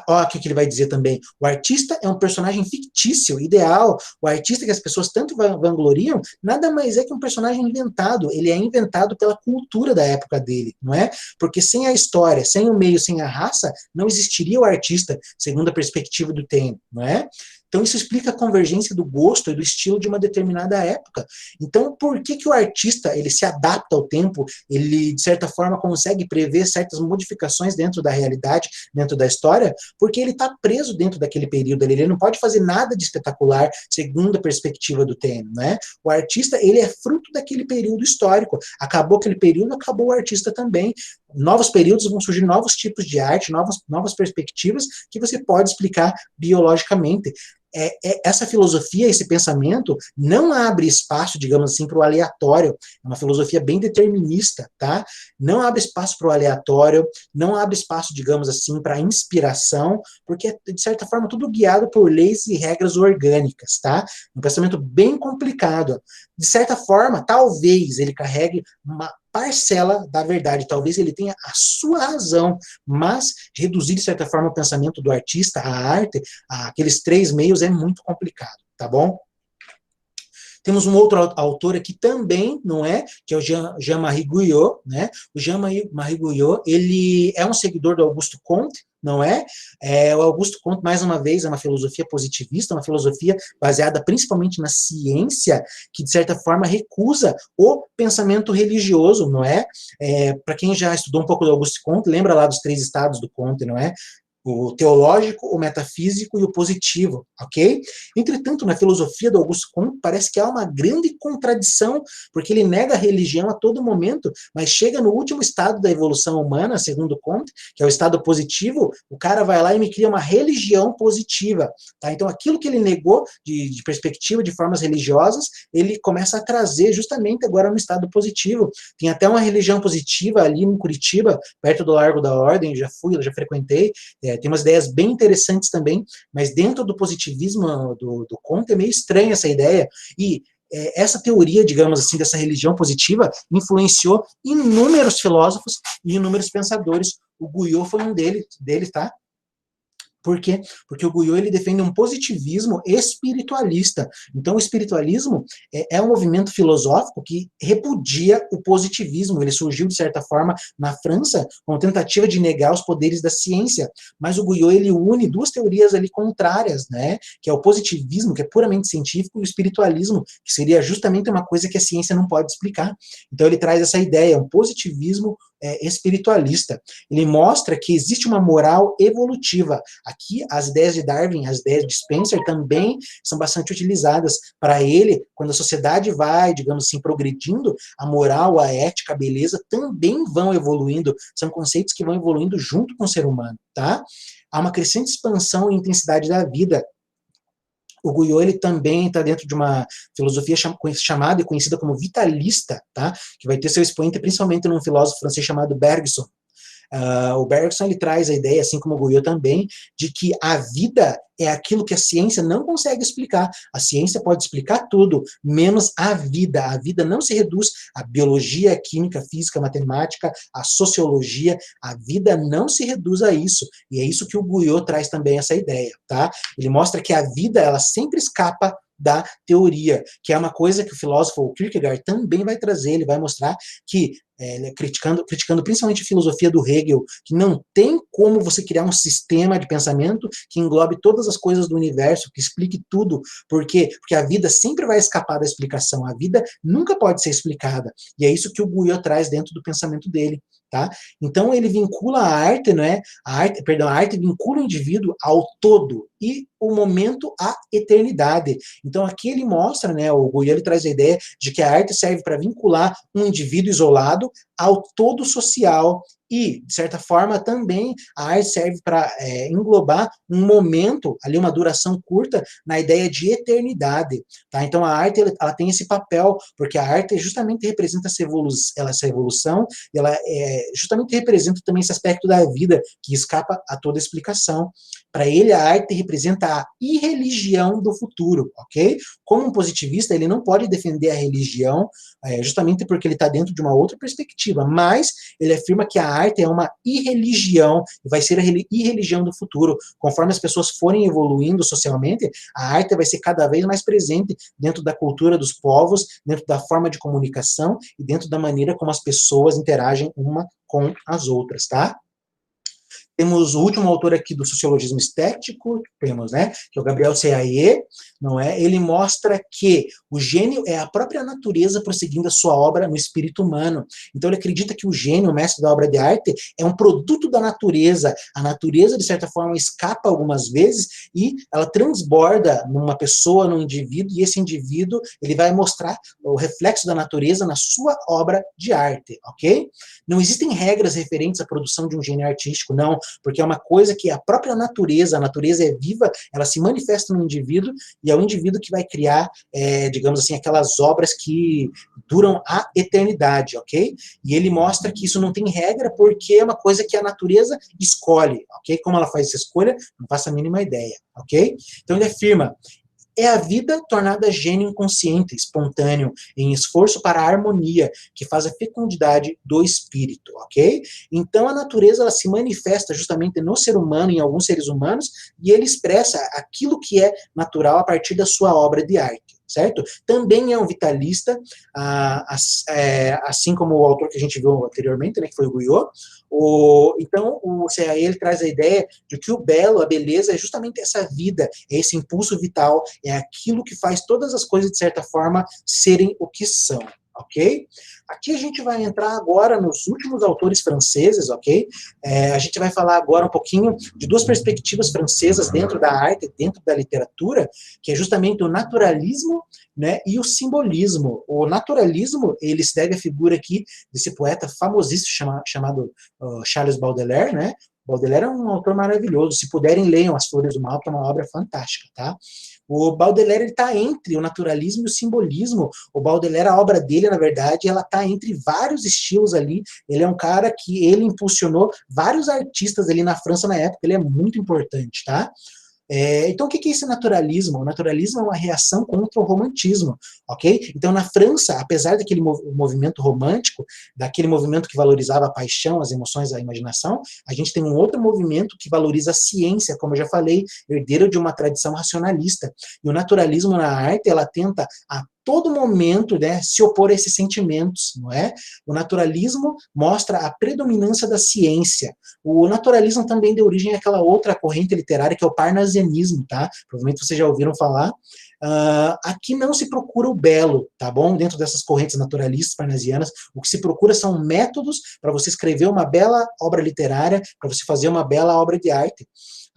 Speaker 1: Olha o que ele vai dizer também. O artista é um personagem fictício, ideal. O artista que as pessoas tanto vangloriam, nada mais é que um personagem inventado. Ele é inventado pela cultura da época dele, não é? Porque sem a história, sem o meio, sem a raça, não existiria o artista, segundo a perspectiva do Taine, não é? Então, isso explica a convergência do gosto e do estilo de uma determinada época. Então, por que que o artista, ele se adapta ao tempo, ele, de certa forma, consegue prever certas modificações dentro da realidade, dentro da história? Porque ele está preso dentro daquele período, ele não pode fazer nada de espetacular, segundo a perspectiva do tema, né? O artista, ele é fruto daquele período histórico. Acabou aquele período, acabou o artista também. Novos períodos vão surgir novos tipos de arte, novas perspectivas que você pode explicar biologicamente. Essa filosofia, esse pensamento, não abre espaço, digamos assim, para o aleatório. É uma filosofia bem determinista, tá? Não abre espaço para o aleatório, não abre espaço, digamos assim, para a inspiração, porque é, de certa forma, tudo guiado por leis e regras orgânicas, tá? Um pensamento bem complicado. De certa forma, talvez ele carregue uma parcela da verdade, talvez ele tenha a sua razão, mas reduzir, de certa forma, o pensamento do artista, a arte, aqueles três meios é muito complicado, tá bom? Temos um outro autor aqui também, não é? Que é o Jean-Marie Guyot, né? O Jean-Marie Guyot, ele é um seguidor do Auguste Comte, não é? O Auguste Comte, mais uma vez, é uma filosofia positivista, uma filosofia baseada principalmente na ciência, que, de certa forma, recusa o pensamento religioso, não é? Para quem já estudou um pouco do Auguste Comte, lembra lá dos três estados do Comte, não é? O teológico, o metafísico e o positivo, ok? Entretanto, na filosofia do Auguste Comte, parece que há uma grande contradição, porque ele nega a religião a todo momento, mas chega no último estado da evolução humana, segundo Comte, que é o estado positivo, o cara vai lá e me cria uma religião positiva, tá? Então, aquilo que ele negou de perspectiva, de formas religiosas, ele começa a trazer justamente agora no estado positivo. Tem até uma religião positiva ali em Curitiba, perto do Largo da Ordem, já frequentei, tem umas ideias bem interessantes também, mas dentro do positivismo do Comte é meio estranha essa ideia, e essa teoria, digamos assim, dessa religião positiva, influenciou inúmeros filósofos e inúmeros pensadores. O Guyot foi um deles, tá? Por quê? Porque o Guyot, ele defende um positivismo espiritualista. Então, o espiritualismo é um movimento filosófico que repudia o positivismo. Ele surgiu, de certa forma, na França, com a tentativa de negar os poderes da ciência. Mas o Guyot, ele une duas teorias ali contrárias, né? Que é o positivismo, que é puramente científico, e o espiritualismo, que seria justamente uma coisa que a ciência não pode explicar. Então, ele traz essa ideia, um positivismo espiritualista. Ele mostra que existe uma moral evolutiva. Aqui, as ideias de Darwin, as ideias de Spencer também são bastante utilizadas. Para ele, quando a sociedade vai, digamos assim, progredindo, a moral, a ética, a beleza também vão evoluindo. São conceitos que vão evoluindo junto com o ser humano, tá? Há uma crescente expansão e intensidade da vida. O Guyot, ele também está dentro de uma filosofia chamada e conhecida como vitalista, tá? Que vai ter seu expoente principalmente num filósofo francês chamado Bergson. O Bergson, ele traz a ideia, assim como o Guyot também, de que a vida é aquilo que a ciência não consegue explicar. A ciência pode explicar tudo, menos a vida. A vida não se reduz à biologia, à química, à física, à matemática, à sociologia. A vida não se reduz a isso. E é isso que o Guyot traz também, essa ideia, tá? Ele mostra que a vida, ela sempre escapa da teoria, que é uma coisa que o filósofo Kierkegaard também vai trazer. Ele vai mostrar que, criticando principalmente a filosofia do Hegel, que não tem como você criar um sistema de pensamento que englobe todas as coisas do universo, que explique tudo. Por quê? Porque a vida sempre vai escapar da explicação. A vida nunca pode ser explicada. E é isso que o Guyot traz dentro do pensamento dele. Tá? Então ele vincula a arte, né? A arte vincula o indivíduo ao todo e o momento à eternidade. Então aqui ele mostra, né? O Guyot, ele traz a ideia de que a arte serve para vincular um indivíduo isolado ao todo social. E, de certa forma, também a arte serve para englobar um momento, ali uma duração curta, na ideia de eternidade. Tá? Então, a arte ela tem esse papel, porque a arte justamente representa essa evolução, e ela justamente representa também esse aspecto da vida que escapa a toda explicação. Para ele, a arte representa a irreligião do futuro, ok? Como um positivista, ele não pode defender a religião, justamente porque ele está dentro de uma outra perspectiva, mas ele afirma que a arte é uma irreligião, vai ser a irreligião do futuro. Conforme as pessoas forem evoluindo socialmente, a arte vai ser cada vez mais presente dentro da cultura dos povos, dentro da forma de comunicação e dentro da maneira como as pessoas interagem uma com as outras, tá? Temos o último autor aqui do sociologismo estético, temos, né, que é o Gabriel Ceaie, não é? Ele mostra que o gênio é a própria natureza prosseguindo a sua obra no espírito humano. Então ele acredita que o gênio, o mestre da obra de arte, é um produto da natureza. A natureza, de certa forma, escapa algumas vezes e ela transborda numa pessoa, num indivíduo, e esse indivíduo, ele vai mostrar o reflexo da natureza na sua obra de arte, ok? Não existem regras referentes à produção de um gênio artístico, não, porque é uma coisa que a própria natureza, a natureza é viva, ela se manifesta no indivíduo, e é o indivíduo que vai criar, digamos assim, aquelas obras que duram a eternidade, ok? E ele mostra que isso não tem regra, porque é uma coisa que a natureza escolhe, ok? Como ela faz essa escolha, não faço a mínima ideia, ok? Então ele afirma: é a vida tornada gênio inconsciente, espontâneo, em esforço para a harmonia, que faz a fecundidade do espírito, ok? Então a natureza, ela se manifesta justamente no ser humano, em alguns seres humanos, e ele expressa aquilo que é natural a partir da sua obra de arte, certo? Também é um vitalista, assim como o autor que a gente viu anteriormente, né, que foi o Guyot. Então o CAE, ele traz a ideia de que o belo, a beleza, é justamente essa vida, é esse impulso vital, é aquilo que faz todas as coisas, de certa forma, serem o que são, ok? Aqui a gente vai entrar agora nos últimos autores franceses, ok? A gente vai falar agora um pouquinho de duas perspectivas francesas dentro da arte, dentro da literatura, que é justamente o naturalismo, né, e o simbolismo. O naturalismo, ele se deve à figura aqui desse poeta famosíssimo chamado Charles Baudelaire, né? Baudelaire é um autor maravilhoso. Se puderem, leiam As Flores do Mal, que é uma obra fantástica, tá? O Baudelaire está entre o naturalismo e o simbolismo. O Baudelaire, a obra dele, na verdade, ela está entre vários estilos ali. Ele é um cara que ele impulsionou vários artistas ali na França na época. Ele é muito importante, tá? Então, o que é esse naturalismo? O naturalismo é uma reação contra o romantismo, ok? Então, na França, apesar daquele movimento romântico, daquele movimento que valorizava a paixão, as emoções, a imaginação, a gente tem um outro movimento que valoriza a ciência, como eu já falei, herdeiro de uma tradição racionalista. E o naturalismo na arte, ela tenta a todo momento, né, se opor a esses sentimentos, não é? O naturalismo mostra a predominância da ciência. O naturalismo também deu origem àquela outra corrente literária que é o parnasianismo, tá? Provavelmente vocês já ouviram falar. Aqui não se procura o belo, tá bom? Dentro dessas correntes naturalistas parnasianas, o que se procura são métodos para você escrever uma bela obra literária, para você fazer uma bela obra de arte.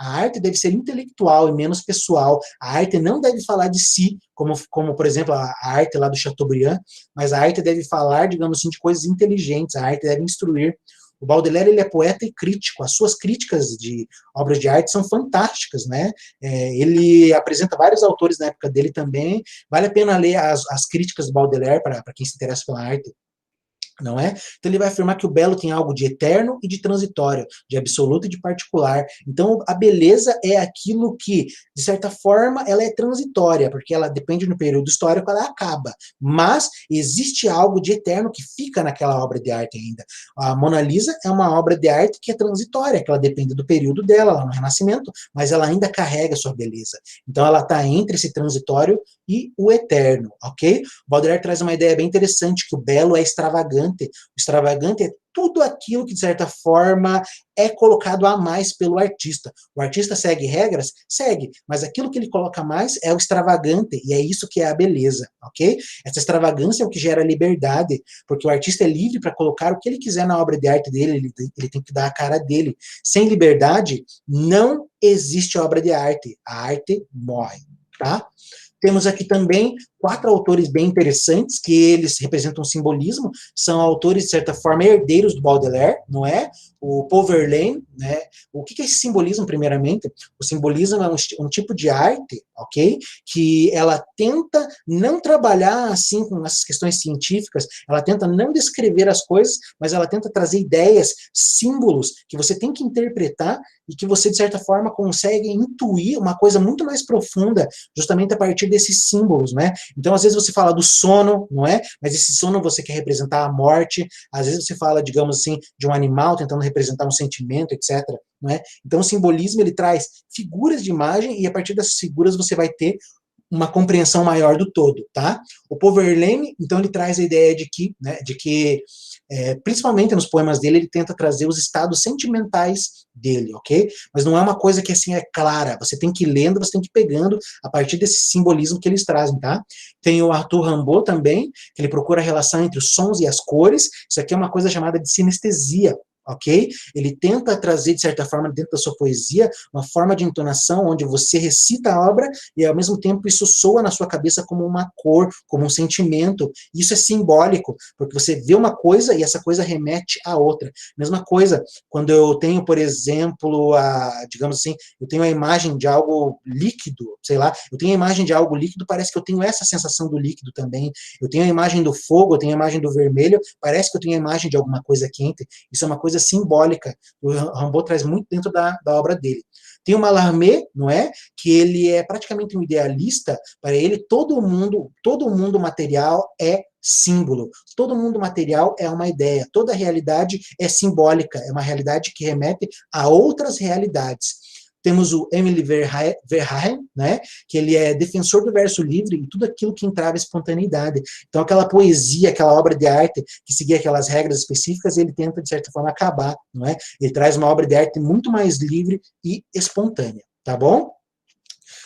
Speaker 1: A arte deve ser intelectual e menos pessoal. A arte não deve falar de si, como por exemplo, a arte lá do Chateaubriand, mas a arte deve falar, digamos assim, de coisas inteligentes. A arte deve instruir. O Baudelaire, ele é poeta e crítico. As suas críticas de obras de arte são fantásticas, né? Ele apresenta vários autores na época dele também. Vale a pena ler as críticas do Baudelaire para quem se interessa pela arte. Não é? Então ele vai afirmar que o belo tem algo de eterno e de transitório, de absoluto e de particular. Então a beleza é aquilo que, de certa forma, ela é transitória, porque ela depende do período histórico, ela acaba. Mas existe algo de eterno que fica naquela obra de arte ainda. A Mona Lisa é uma obra de arte que é transitória, que ela depende do período dela, lá no Renascimento, mas ela ainda carrega sua beleza. Então ela está entre esse transitório e o eterno, ok? O Baudelaire traz uma ideia bem interessante, que o belo é extravagante. O extravagante é tudo aquilo que, de certa forma, é colocado a mais pelo artista. O artista segue regras? Segue, mas aquilo que ele coloca mais é o extravagante, e é isso que é a beleza, ok? Essa extravagância é o que gera liberdade, porque o artista é livre para colocar o que ele quiser na obra de arte dele, ele tem que dar a cara dele. Sem liberdade, não existe obra de arte. A arte morre, tá? Temos aqui também 4 autores bem interessantes, que eles representam simbolismo, são autores, de certa forma, herdeiros do Baudelaire, não é? O Paul Verlaine, né? O que é esse simbolismo, primeiramente? O simbolismo é um tipo de arte, ok? Que ela tenta não trabalhar, assim, com essas questões científicas, ela tenta não descrever as coisas, mas ela tenta trazer ideias, símbolos, que você tem que interpretar e que você, de certa forma, consegue intuir uma coisa muito mais profunda, justamente a partir desses símbolos, né? Então, às vezes você fala do sono, não é? Mas esse sono você quer representar a morte, às vezes você fala, digamos assim, de um animal tentando representar um sentimento, etc. Não é? Então, o simbolismo, ele traz figuras de imagem e a partir dessas figuras você vai ter uma compreensão maior do todo, tá? O Paul Verlaine, então, ele traz a ideia de que Principalmente nos poemas dele, ele tenta trazer os estados sentimentais dele, ok? Mas não é uma coisa que assim é clara, você tem que ir lendo, você tem que ir pegando a partir desse simbolismo que eles trazem, tá? Tem o Arthur Rimbaud também, que ele procura a relação entre os sons e as cores, isso aqui é uma coisa chamada de sinestesia, ok? Ele tenta trazer, de certa forma, dentro da sua poesia, uma forma de entonação onde você recita a obra e, ao mesmo tempo, isso soa na sua cabeça como uma cor, como um sentimento. Isso é simbólico, porque você vê uma coisa e essa coisa remete a outra. Mesma coisa, quando eu tenho, por exemplo, digamos assim, eu tenho a imagem de algo líquido, sei lá, eu tenho a imagem de algo líquido, parece que eu tenho essa sensação do líquido também. Eu tenho a imagem do fogo, eu tenho a imagem do vermelho, parece que eu tenho a imagem de alguma coisa quente. Isso é uma coisa simbólica. O Rimbaud traz muito dentro da obra dele. Tem o Mallarmé, não é? Que ele é praticamente um idealista. Para ele, todo mundo material é símbolo. Todo mundo material é uma ideia. Toda realidade é simbólica. É uma realidade que remete a outras realidades. Temos o Emile Verhaeren, né, que ele é defensor do verso livre e tudo aquilo que entrava em espontaneidade. Então, aquela poesia, aquela obra de arte que seguia aquelas regras específicas, ele tenta, de certa forma, acabar, não é? Ele traz uma obra de arte muito mais livre e espontânea, tá bom?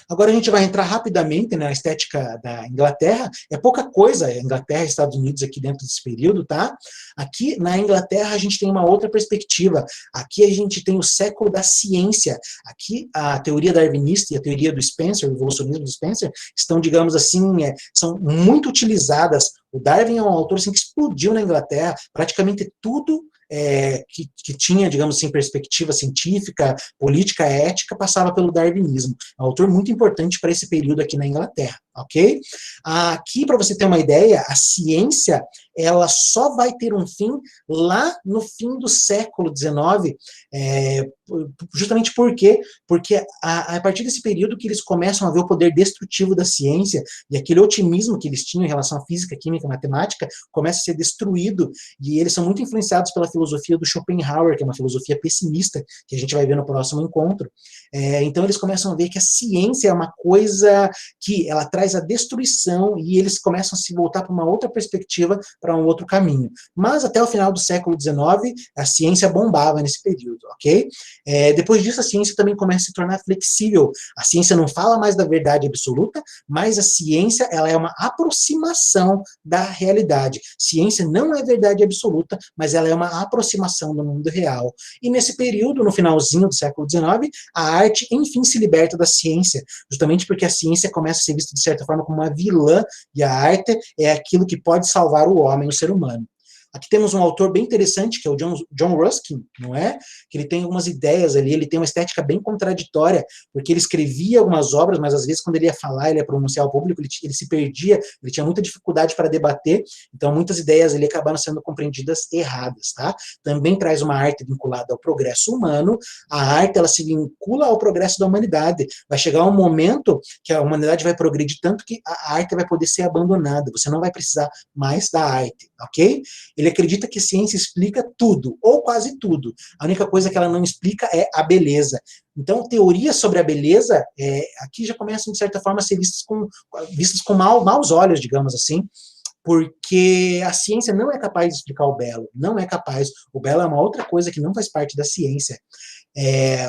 Speaker 1: Agora a gente vai entrar rapidamente na estética da Inglaterra. É pouca coisa, Inglaterra e Estados Unidos aqui dentro desse período, tá? Aqui na Inglaterra a gente tem uma outra perspectiva. Aqui a gente tem o século da ciência. Aqui a teoria darwinista e a teoria do Spencer, o evolucionismo do Spencer, estão, digamos assim, são muito utilizadas. O Darwin é um autor assim, que explodiu na Inglaterra. Praticamente tudo que tinha, digamos assim, perspectiva científica, política, ética, passava pelo darwinismo. É um autor muito importante para esse período aqui na Inglaterra, ok? Aqui, para você ter uma ideia, a ciência, ela só vai ter um fim lá no fim do século XIX, justamente por quê? Porque a partir desse período que eles começam a ver o poder destrutivo da ciência e aquele otimismo que eles tinham em relação à física, química, matemática, começa a ser destruído, e eles são muito influenciados pela filosofia do Schopenhauer, que é uma filosofia pessimista, que a gente vai ver no próximo encontro. Então eles começam a ver que a ciência é uma coisa que ela traz a destruição, e eles começam a se voltar para uma outra perspectiva, para um outro caminho. Mas até o final do século XIX, a ciência bombava nesse período, ok? Depois disso, a ciência também começa a se tornar flexível. A ciência não fala mais da verdade absoluta, mas a ciência ela é uma aproximação da realidade. Ciência não é verdade absoluta, mas ela é uma aproximação do mundo real. E nesse período, no finalzinho do século XIX, a arte, enfim, se liberta da ciência, justamente porque a ciência começa a ser vista, de certa forma, como uma vilã, e a arte é aquilo que pode salvar o homem, o ser humano. Aqui temos um autor bem interessante, que é o John Ruskin, não é? Que ele tem algumas ideias ali, ele tem uma estética bem contraditória, porque ele escrevia algumas obras, mas às vezes quando ele ia falar, ele ia pronunciar ao público, ele se perdia, ele tinha muita dificuldade para debater, então muitas ideias ali acabaram sendo compreendidas erradas, tá? Também traz uma arte vinculada ao progresso humano. A arte, ela se vincula ao progresso da humanidade. Vai chegar um momento que a humanidade vai progredir tanto que a arte vai poder ser abandonada, você não vai precisar mais da arte, ok? Ele acredita que a ciência explica tudo, ou quase tudo. A única coisa que ela não explica é a beleza. Então, teorias sobre a beleza, aqui já começam, de certa forma, a ser vistas com maus olhos, digamos assim, porque a ciência não é capaz de explicar o belo, não é capaz. O belo é uma outra coisa que não faz parte da ciência.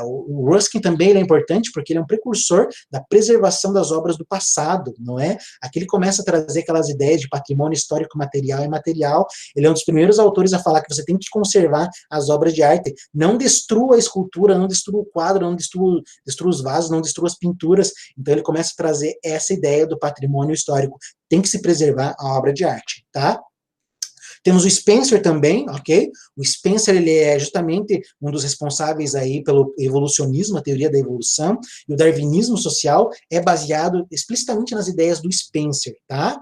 Speaker 1: O Ruskin também ele é importante porque ele é um precursor da preservação das obras do passado, não é? Aqui ele começa a trazer aquelas ideias de patrimônio histórico material e imaterial. Ele é um dos primeiros autores a falar que você tem que conservar as obras de arte. Não destrua a escultura, não destrua o quadro, não destrua os vasos, não destrua as pinturas. Então ele começa a trazer essa ideia do patrimônio histórico. Tem que se preservar a obra de arte, tá? Temos o Spencer também, ok? O Spencer, ele é justamente um dos responsáveis aí pelo evolucionismo, a teoria da evolução, e o darwinismo social é baseado explicitamente nas ideias do Spencer, tá?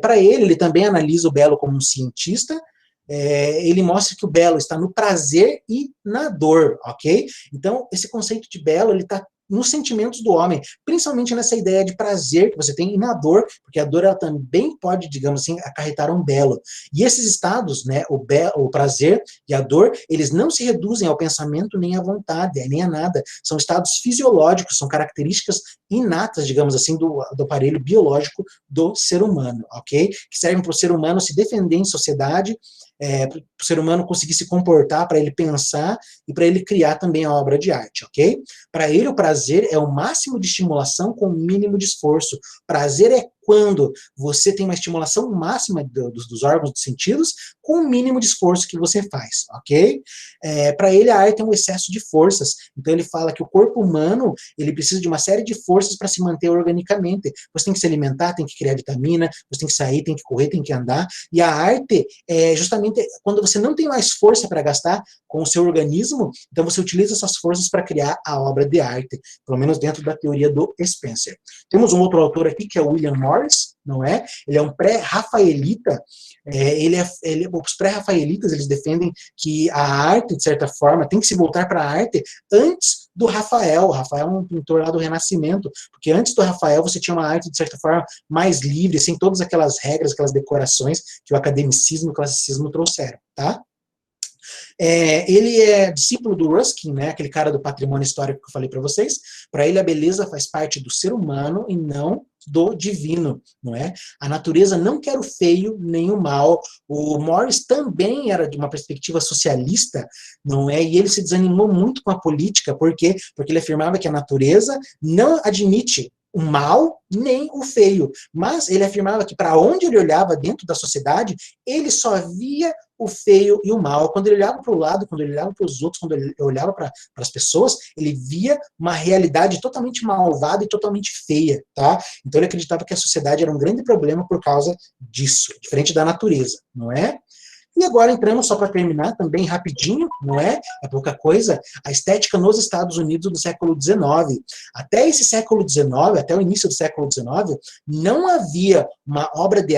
Speaker 1: Para ele também analisa o belo como um cientista, ele mostra que o belo está no prazer e na dor, ok? Então, esse conceito de belo, ele está nos sentimentos do homem, principalmente nessa ideia de prazer que você tem e na dor, porque a dor ela também pode, digamos assim, acarretar um belo. E esses estados, né, o prazer e a dor, eles não se reduzem ao pensamento nem à vontade, nem a nada. São estados fisiológicos, são características inatas, digamos assim, do aparelho biológico do ser humano, ok? Que servem para o ser humano se defender em sociedade, para o ser humano conseguir se comportar, para ele pensar e para ele criar também a obra de arte, ok? Para ele, o prazer é o máximo de estimulação com o mínimo de esforço. Prazer é quando você tem uma estimulação máxima dos órgãos dos sentidos com o mínimo de esforço que você faz, ok? Para ele, a arte é um excesso de forças. Então, ele fala que o corpo humano, ele precisa de uma série de forças para se manter organicamente. Você tem que se alimentar, tem que criar vitamina, você tem que sair, tem que correr, tem que andar. E a arte é justamente quando você não tem mais força para gastar com o seu organismo, então você utiliza essas forças para criar a obra de arte, pelo menos dentro da teoria do Spencer. Temos um outro autor aqui, que é o William Morris, não é? Ele é um pré-rafaelita. Os pré-rafaelitas, eles defendem que a arte, de certa forma, tem que se voltar para a arte antes do Rafael. O Rafael é um pintor lá do Renascimento, porque antes do Rafael você tinha uma arte, de certa forma, mais livre, sem todas aquelas regras, aquelas decorações que o academicismo e o classicismo trouxeram, tá? Ele é discípulo do Ruskin, né, aquele cara do patrimônio histórico que eu falei para vocês. Para ele, a beleza faz parte do ser humano e não do divino, não é? A natureza não quer o feio nem o mal. O Morris também era de uma perspectiva socialista, não é? E ele se desanimou muito com a política, por quê? Porque ele afirmava que a natureza não admite o mal nem o feio, mas ele afirmava que para onde ele olhava dentro da sociedade, ele só via o feio e o mal. Quando ele olhava para o lado, quando ele olhava para os outros, quando ele olhava para as pessoas, ele via uma realidade totalmente malvada e totalmente feia, tá? Então ele acreditava que a sociedade era um grande problema por causa disso, diferente da natureza, não é? E agora entramos, só para terminar, também rapidinho, não é? É pouca coisa, a estética nos Estados Unidos do século XIX. Até esse século XIX, até o início do século XIX, não havia uma obras de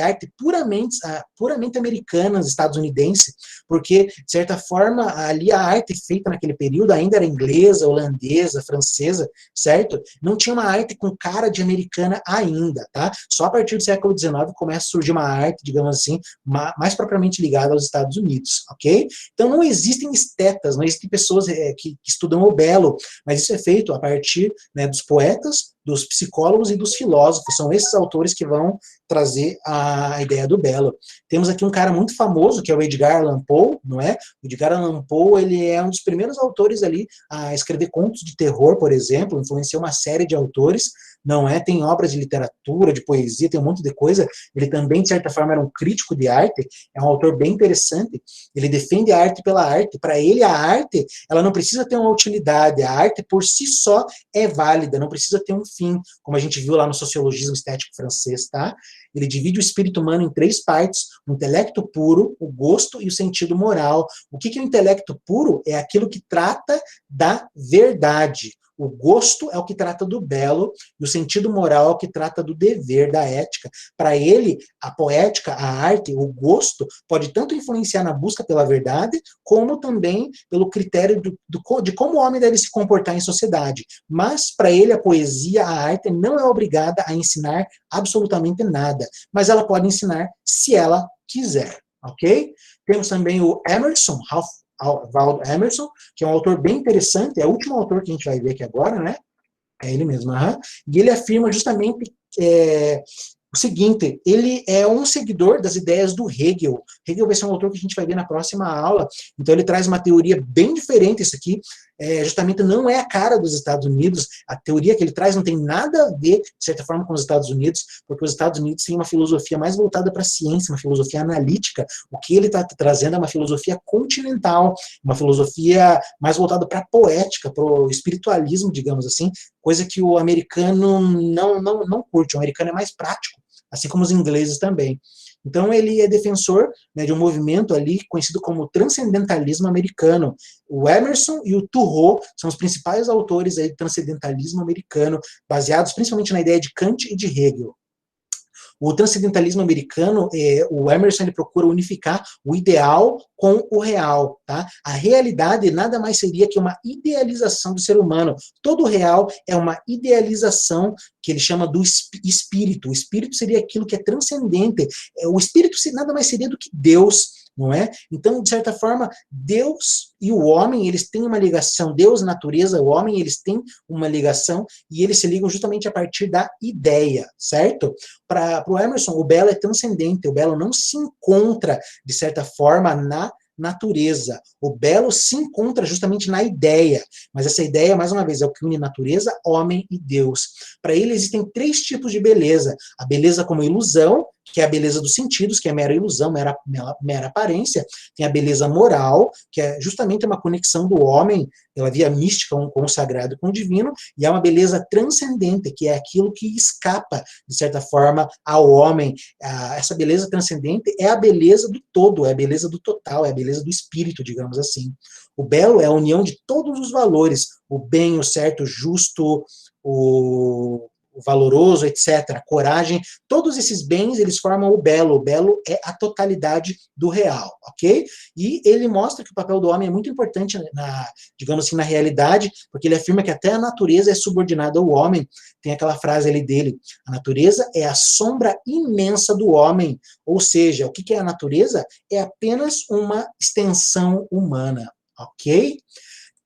Speaker 1: arte puramente americanas, estadunidense, porque, de certa forma, ali a arte feita naquele período ainda era inglesa, holandesa, francesa, certo? Não tinha uma arte com cara de americana ainda, tá? Só a partir do século XIX começa a surgir uma arte, digamos assim, mais propriamente ligada aos Estados Unidos, ok? Então não existem estetas, não existem pessoas que estudam o belo, mas isso é feito a partir, né, dos poetas, dos psicólogos e dos filósofos. São esses autores que vão trazer a ideia do belo. Temos aqui um cara muito famoso, que é o Edgar Allan Poe, não é? O Edgar Allan Poe, ele é um dos primeiros autores ali a escrever contos de terror, por exemplo, influenciou uma série de autores, não é? Tem obras de literatura, de poesia, tem um monte de coisa. Ele também, de certa forma, era um crítico de arte, é um autor bem interessante. Ele defende a arte pela arte. Para ele, a arte, ela não precisa ter uma utilidade. A arte, por si só, é válida, não precisa ter um fim, como a gente viu lá no sociologismo estético francês, tá? Ele divide o espírito humano em 3 partes: o intelecto puro, o gosto e o sentido moral. O que é o intelecto puro? É aquilo que trata da verdade. O gosto é o que trata do belo, e o sentido moral é o que trata do dever, da ética. Para ele, a poética, a arte, o gosto, pode tanto influenciar na busca pela verdade, como também pelo critério de como o homem deve se comportar em sociedade. Mas, para ele, a poesia, a arte, não é obrigada a ensinar absolutamente nada, mas ela pode ensinar se ela quiser, ok? Temos também o Emerson, Ralph Waldo Emerson, que é um autor bem interessante, é o último autor que a gente vai ver aqui agora, né? É ele mesmo, e ele afirma justamente o seguinte: ele é um seguidor das ideias do Hegel. Hegel vai ser um autor que a gente vai ver na próxima aula, então ele traz uma teoria bem diferente. Isso aqui justamente não é a cara dos Estados Unidos, a teoria que ele traz não tem nada a ver, de certa forma, com os Estados Unidos, porque os Estados Unidos têm uma filosofia mais voltada para a ciência, uma filosofia analítica. O que ele está trazendo é uma filosofia continental, uma filosofia mais voltada para a poética, para o espiritualismo, digamos assim, coisa que o americano não curte. O americano é mais prático, assim como os ingleses também. Então ele é defensor, né, de um movimento ali conhecido como transcendentalismo americano. O Emerson e o Thoreau são os principais autores aí do transcendentalismo americano, baseados principalmente na ideia de Kant e de Hegel. O transcendentalismo americano, o Emerson, ele procura unificar o ideal com o real, tá? A realidade nada mais seria que uma idealização do ser humano. Todo real é uma idealização que ele chama do espírito. O espírito seria aquilo que é transcendente. O espírito nada mais seria do que Deus, não é? Então, de certa forma, Deus e o homem, eles têm uma ligação, Deus, natureza, o homem, eles têm uma ligação, e eles se ligam justamente a partir da ideia, certo? Para o Emerson, o belo é transcendente, o belo não se encontra, de certa forma, na natureza. O belo se encontra justamente na ideia, mas essa ideia, mais uma vez, é o que une natureza, homem e Deus. Para ele existem três tipos de beleza: a beleza como ilusão, que é a beleza dos sentidos, que é mera ilusão, mera aparência. Tem a beleza moral, que é justamente uma conexão do homem pela via mística com o sagrado e com o divino, e há uma beleza transcendente, que é aquilo que escapa, de certa forma, ao homem. Essa beleza transcendente é a beleza do todo, é a beleza do total, é a beleza do espírito, digamos assim. O belo é a união de todos os valores, o bem, o certo, o justo, o valoroso, etc., a coragem, todos esses bens, eles formam o belo é a totalidade do real, ok? E ele mostra que o papel do homem é muito importante, digamos assim, na realidade, porque ele afirma que até a natureza é subordinada ao homem. Tem aquela frase ali dele: a natureza é a sombra imensa do homem, ou seja, o que é a natureza? É apenas uma extensão humana, ok?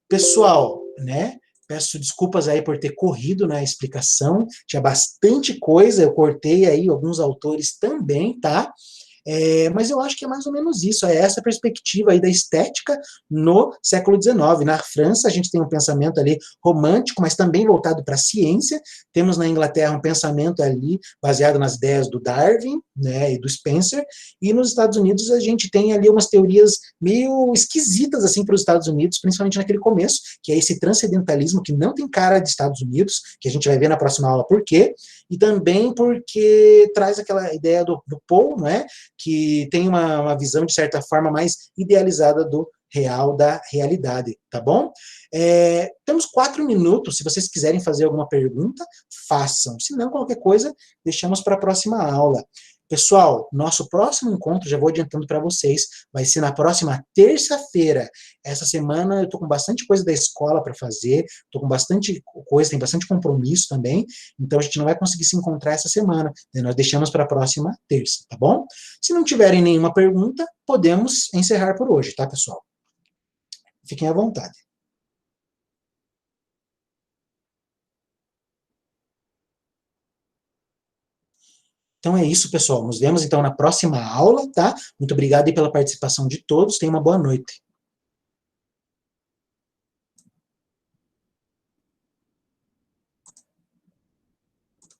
Speaker 1: Pessoal, né? Peço desculpas aí por ter corrido na explicação, tinha bastante coisa, eu cortei aí alguns autores também, tá? Mas eu acho que é mais ou menos isso, é essa perspectiva aí da estética no século XIX. Na França, a gente tem um pensamento ali romântico, mas também voltado para a ciência. Temos na Inglaterra um pensamento ali baseado nas ideias do Darwin, né, e do Spencer, e nos Estados Unidos a gente tem ali umas teorias meio esquisitas assim para os Estados Unidos, principalmente naquele começo, que é esse transcendentalismo que não tem cara de Estados Unidos, que a gente vai ver na próxima aula por quê, e também porque traz aquela ideia do Poe, não é? Que tem uma visão, de certa forma, mais idealizada do real, da realidade, tá bom? Temos 4 minutos, se vocês quiserem fazer alguma pergunta, façam. Se não, qualquer coisa, deixamos para a próxima aula. Pessoal, nosso próximo encontro, já vou adiantando para vocês, vai ser na próxima terça-feira. Essa semana eu estou com bastante coisa da escola para fazer, estou com bastante coisa, tem bastante compromisso também, então a gente não vai conseguir se encontrar essa semana, né? Nós deixamos para a próxima terça, tá bom? Se não tiverem nenhuma pergunta, podemos encerrar por hoje, tá, pessoal? Fiquem à vontade. Então é isso, pessoal. Nos vemos então na próxima aula, tá? Muito obrigado aí pela participação de todos. Tenham uma boa noite.